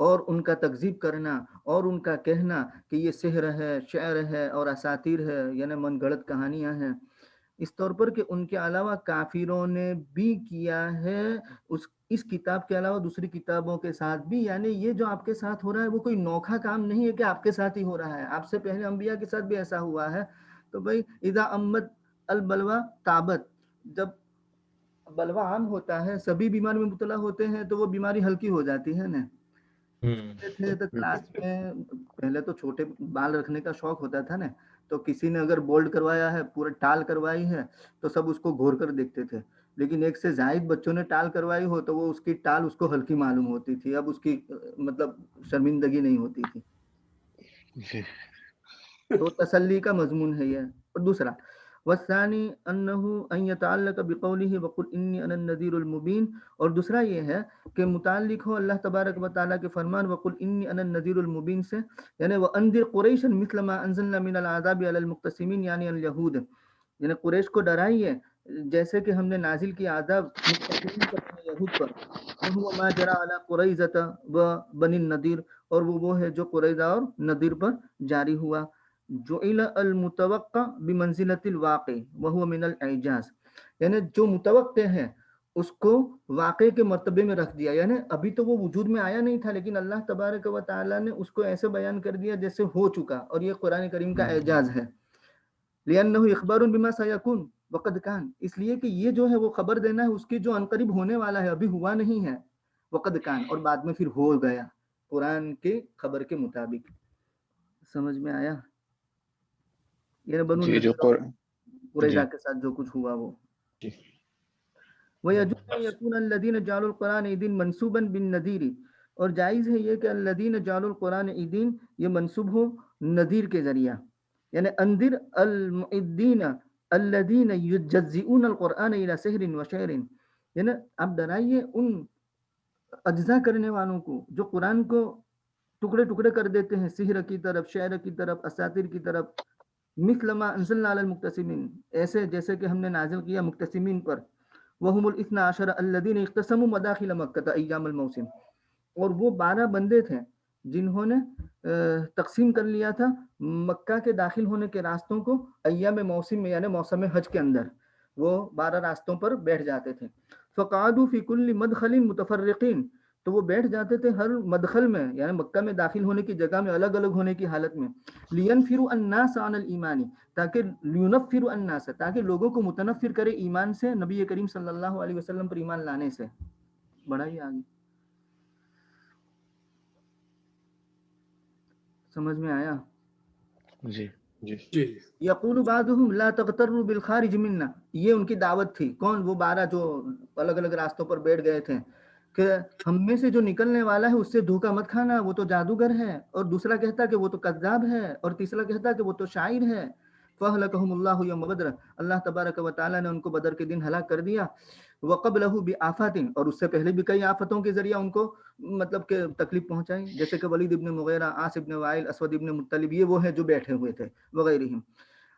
[SPEAKER 1] اور ان کا تکذیب کرنا اور ان کا کہنا کہ یہ سحر ہے، شعر ہے اور اساطیر ہے، یعنی من گھڑت کہانیاں ہیں. اس طور پر کہ ان کے علاوہ کافروں نے بھی کیا ہے اس اس کتاب کے علاوہ دوسری کتابوں کے ساتھ بھی، یعنی یہ جو آپ کے ساتھ ہو رہا ہے وہ کوئی نوکھا کام نہیں ہے کہ آپ کے ساتھ ہی ہو رہا ہے، آپ سے پہلے انبیاء کے ساتھ بھی ایسا ہوا ہے. تو بھائی اذا امت البلوا تابت، جب بلوا عام ہوتا ہے، سبھی بیماری میں مبتلا ہوتے ہیں تو وہ بیماری ہلکی ہو جاتی ہے نا. تھے تو کلاس میں پہلے تو چھوٹے بال رکھنے کا شوق ہوتا تھا نا، تو کسی نے اگر بولڈ کروایا ہے، پورا ٹال کروائی ہے، تو سب اس کو گھور کر دیکھتے تھے. لیکن ایک سے زائد بچوں نے ٹال کروائی ہو تو وہ اس کی ٹال اس کو ہلکی معلوم ہوتی تھی، اب اس کی مطلب شرمندگی نہیں ہوتی تھی.
[SPEAKER 6] جی
[SPEAKER 1] تو تسلی کا مضمون ہے یہ. اور دوسرا والثانی انه ان يتعلق بقوله وقل انی انا النذیر المبین، اور دوسرا یہ ہے کہ متعلق ہو اللہ تبارک و تعالیٰ کے فرمان وقل انی انا النذیر المبین سے، یعنی وانذر قریشا مثل ما انزلنا من العذاب علی المقتسمین یعنی الیہود، یعنی قریش کو ڈرائیے جیسے کہ ہم نے نازل کیا عذاب مقتسمین پر، یہود پر. وهو ما جرى على قریظہ وبنی النذیر، اور وہ ہے جو قریظہ اور نذیر پر جاری ہوا. جعل المتوقع بمنزلۃ الواقع وهو من الاعجاز، یعنی جو متوقع ہے اس کو واقع کے مرتبے میں رکھ دیا، یعنی ابھی تو وہ وجود میں آیا نہیں تھا لیکن اللہ تبارک و تعالیٰ نے اس کو ایسے بیان کر دیا جیسے ہو چکا، اور یہ قرآن کریم کا اعجاز ہے. لأنه اخبار بما سيكون وقد كان، اس لیے کہ یہ جو ہے وہ خبر دینا ہے اس کی جو عنقریب ہونے والا ہے، ابھی ہوا نہیں ہے. وقد كان، اور بعد میں پھر ہو گیا قرآن کے خبر کے مطابق. سمجھ میں آیا؟ یہ بنو
[SPEAKER 6] جی جو
[SPEAKER 1] قریظہ کے ساتھ جو کچھ ہوا وہ. وَيَجُوزُ أَن يَكُونَ الَّذِينَ جَعَلُوا الْقُرْآنَ عِيدًا مَنْصُوبًا بِالنَّذِيرِ، اور جائز ہے یہ کہ الَّذِينَ جَعَلُوا الْقُرْآنَ عِيدًا یہ منصوب ہو نذیر کے ذریعہ، یعنی انذر المعدین الذین یجزئون القرآن الی سحر وشعر، یعنی آپ ڈرائیے ان اجزا کرنے والوں کو جو قرآن کو ٹکڑے ٹکڑے کر دیتے ہیں سحر کی طرف، شعر کی طرف، اساطیر کی طرف. مثل ما انزلنا علی المقتسمین، ایسے جیسے کہ ہم نے نازل کیا مقتسمین پر. وهم الاثنا عشر الذین اقتسموا مداخل مکہ ایام الموسم، اور وہ 12 بندے تھے جنہوں نے تقسیم کر لیا تھا مکہ کے داخل ہونے کے راستوں کو ایام موسم میں، یعنی موسم حج کے اندر وہ 12 راستوں پر بیٹھ جاتے تھے. فقعدوا فی کل مدخل متفرقین، تو وہ بیٹھ جاتے تھے ہر مدخل میں، یعنی مکہ میں داخل ہونے کی جگہ میں الگ الگ ہونے کی حالت میں. لینفروا الناس عن الایمان، تاکہ لینفروا الناس، تاکہ لوگوں کو متنفر کرے ایمان سے، نبی کریم صلی اللہ علیہ وسلم پر ایمان لانے سے. بڑا ہی آگے سمجھ میں آیا؟
[SPEAKER 6] جی
[SPEAKER 2] جی
[SPEAKER 1] یقول بعضهم لا تغتروا بالخارج منا، یہ ان کی دعوت تھی. کون؟ وہ 12 جو الگ الگ راستوں پر بیٹھ گئے تھے کہ ہم میں سے جو نکلنے والا ہے اس سے دھوکہ مت کھانا، وہ تو جادوگر ہے. اور دوسرا کہتا کہ وہ تو کذاب ہے، اور تیسرا کہتا کہ وہ تو شاعر ہے. فَأَهْلَكَهُمُ اللَّهُ يَوْمَ بَدْرٍ، اللہ تبارک و تعالیٰ نے ان کو بدر کے دن ہلاک کر دیا. وَقَبْلَهُ بِآفَاتٍ، اور اس سے پہلے بھی کئی آفتوں کے ذریعہ ان کو مطلب کہ تکلیف پہنچائی، جیسے کہ ولید ابن مغیرہ، عاص ابن وائل، اسود ابن مطلب، یہ وہ ہے جو بیٹھے ہوئے تھے وغیرہم.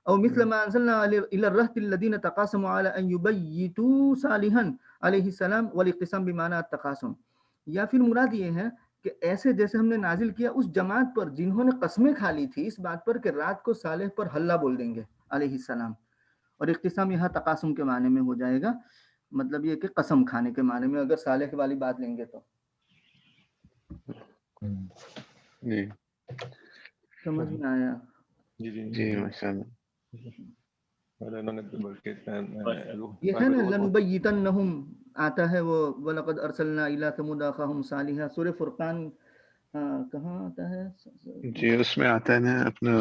[SPEAKER 1] او مثل ما انزلنا الى الرهط الذين تقاسموا على ان يبيتوا صالحا علیہ السلام والاقتسام بمعنى التقاسم، یا پھر مراد یہ ہے کہ ایسے جیسے ہم نے نازل کیا اس جماعت پر جنہوں نے قسمیں کھا لی تھی اس بات پر کہ رات کو صالح پر حلہ بول دیں گے علیہ السلام. اور اقتسام یہاں تقاسم کے معنی میں ہو جائے گا، مطلب یہ کہ قسم کھانے کے معنی میں اگر صالح والی بات لیں گے تو.
[SPEAKER 6] جی
[SPEAKER 1] سمجھ میں آیا؟
[SPEAKER 6] جی ماشاء اللہ.
[SPEAKER 1] یہ ہے نا لنبیتنہم، آتا ہے وہ وَلَقَدْ أَرْسَلْنَا إِلَىٰ ثَمُودَ أَخَاهُمْ صَالِحًا، سورہ فرقان کہاں آتا ہے؟
[SPEAKER 6] جی اس میں آتا ہے نا اپنا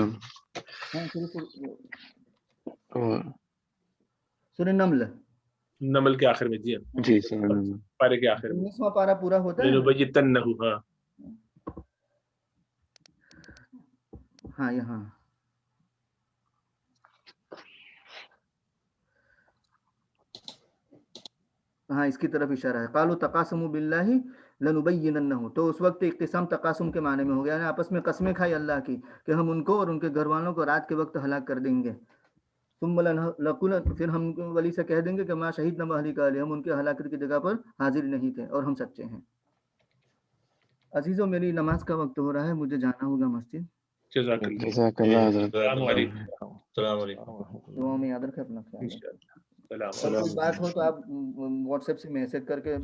[SPEAKER 1] سورہ نمل،
[SPEAKER 3] نمل کے آخر میں. جی
[SPEAKER 6] جی
[SPEAKER 3] پارے کے آخر میں
[SPEAKER 1] 19واں پارہ پورا ہوتا ہے.
[SPEAKER 3] لنبیتنہ،
[SPEAKER 1] ہاں یہاں ہاں اس کی طرف اشارہ ہے. قالوا تقاسموا باللہ لنبیننہ، تو اس وقت اقتسام تقاسم کے معنی میں ہو گیا، یعنی آپس میں قسمیں کھائی اللہ کی کہ ہم ان کو اور ان کے گھر والوں کو رات کے وقت ہلاک کر دیں گے. ثم لنقول، پھر ہم ولی سے کہہ دیں گے کہ ما شہیدنا مہلک اہلہ، ہم ان کے ہلاکت کی جگہ پر حاضر نہیں تھے اور ہم سچے ہیں. عزیزوں میری نماز کا وقت ہو رہا ہے، مجھے جانا ہوگا مسجد.
[SPEAKER 3] جزاک اللہ.
[SPEAKER 6] جزاک اللہ حضرت.
[SPEAKER 3] السلام علیکم.
[SPEAKER 7] السلام علیکم.
[SPEAKER 1] دعاؤں میں یاد رکھیں اپنا خیال.
[SPEAKER 3] انشاءاللہ.
[SPEAKER 1] کوئی بات ہو تو آپ واٹس ایپ سے میسج کر کے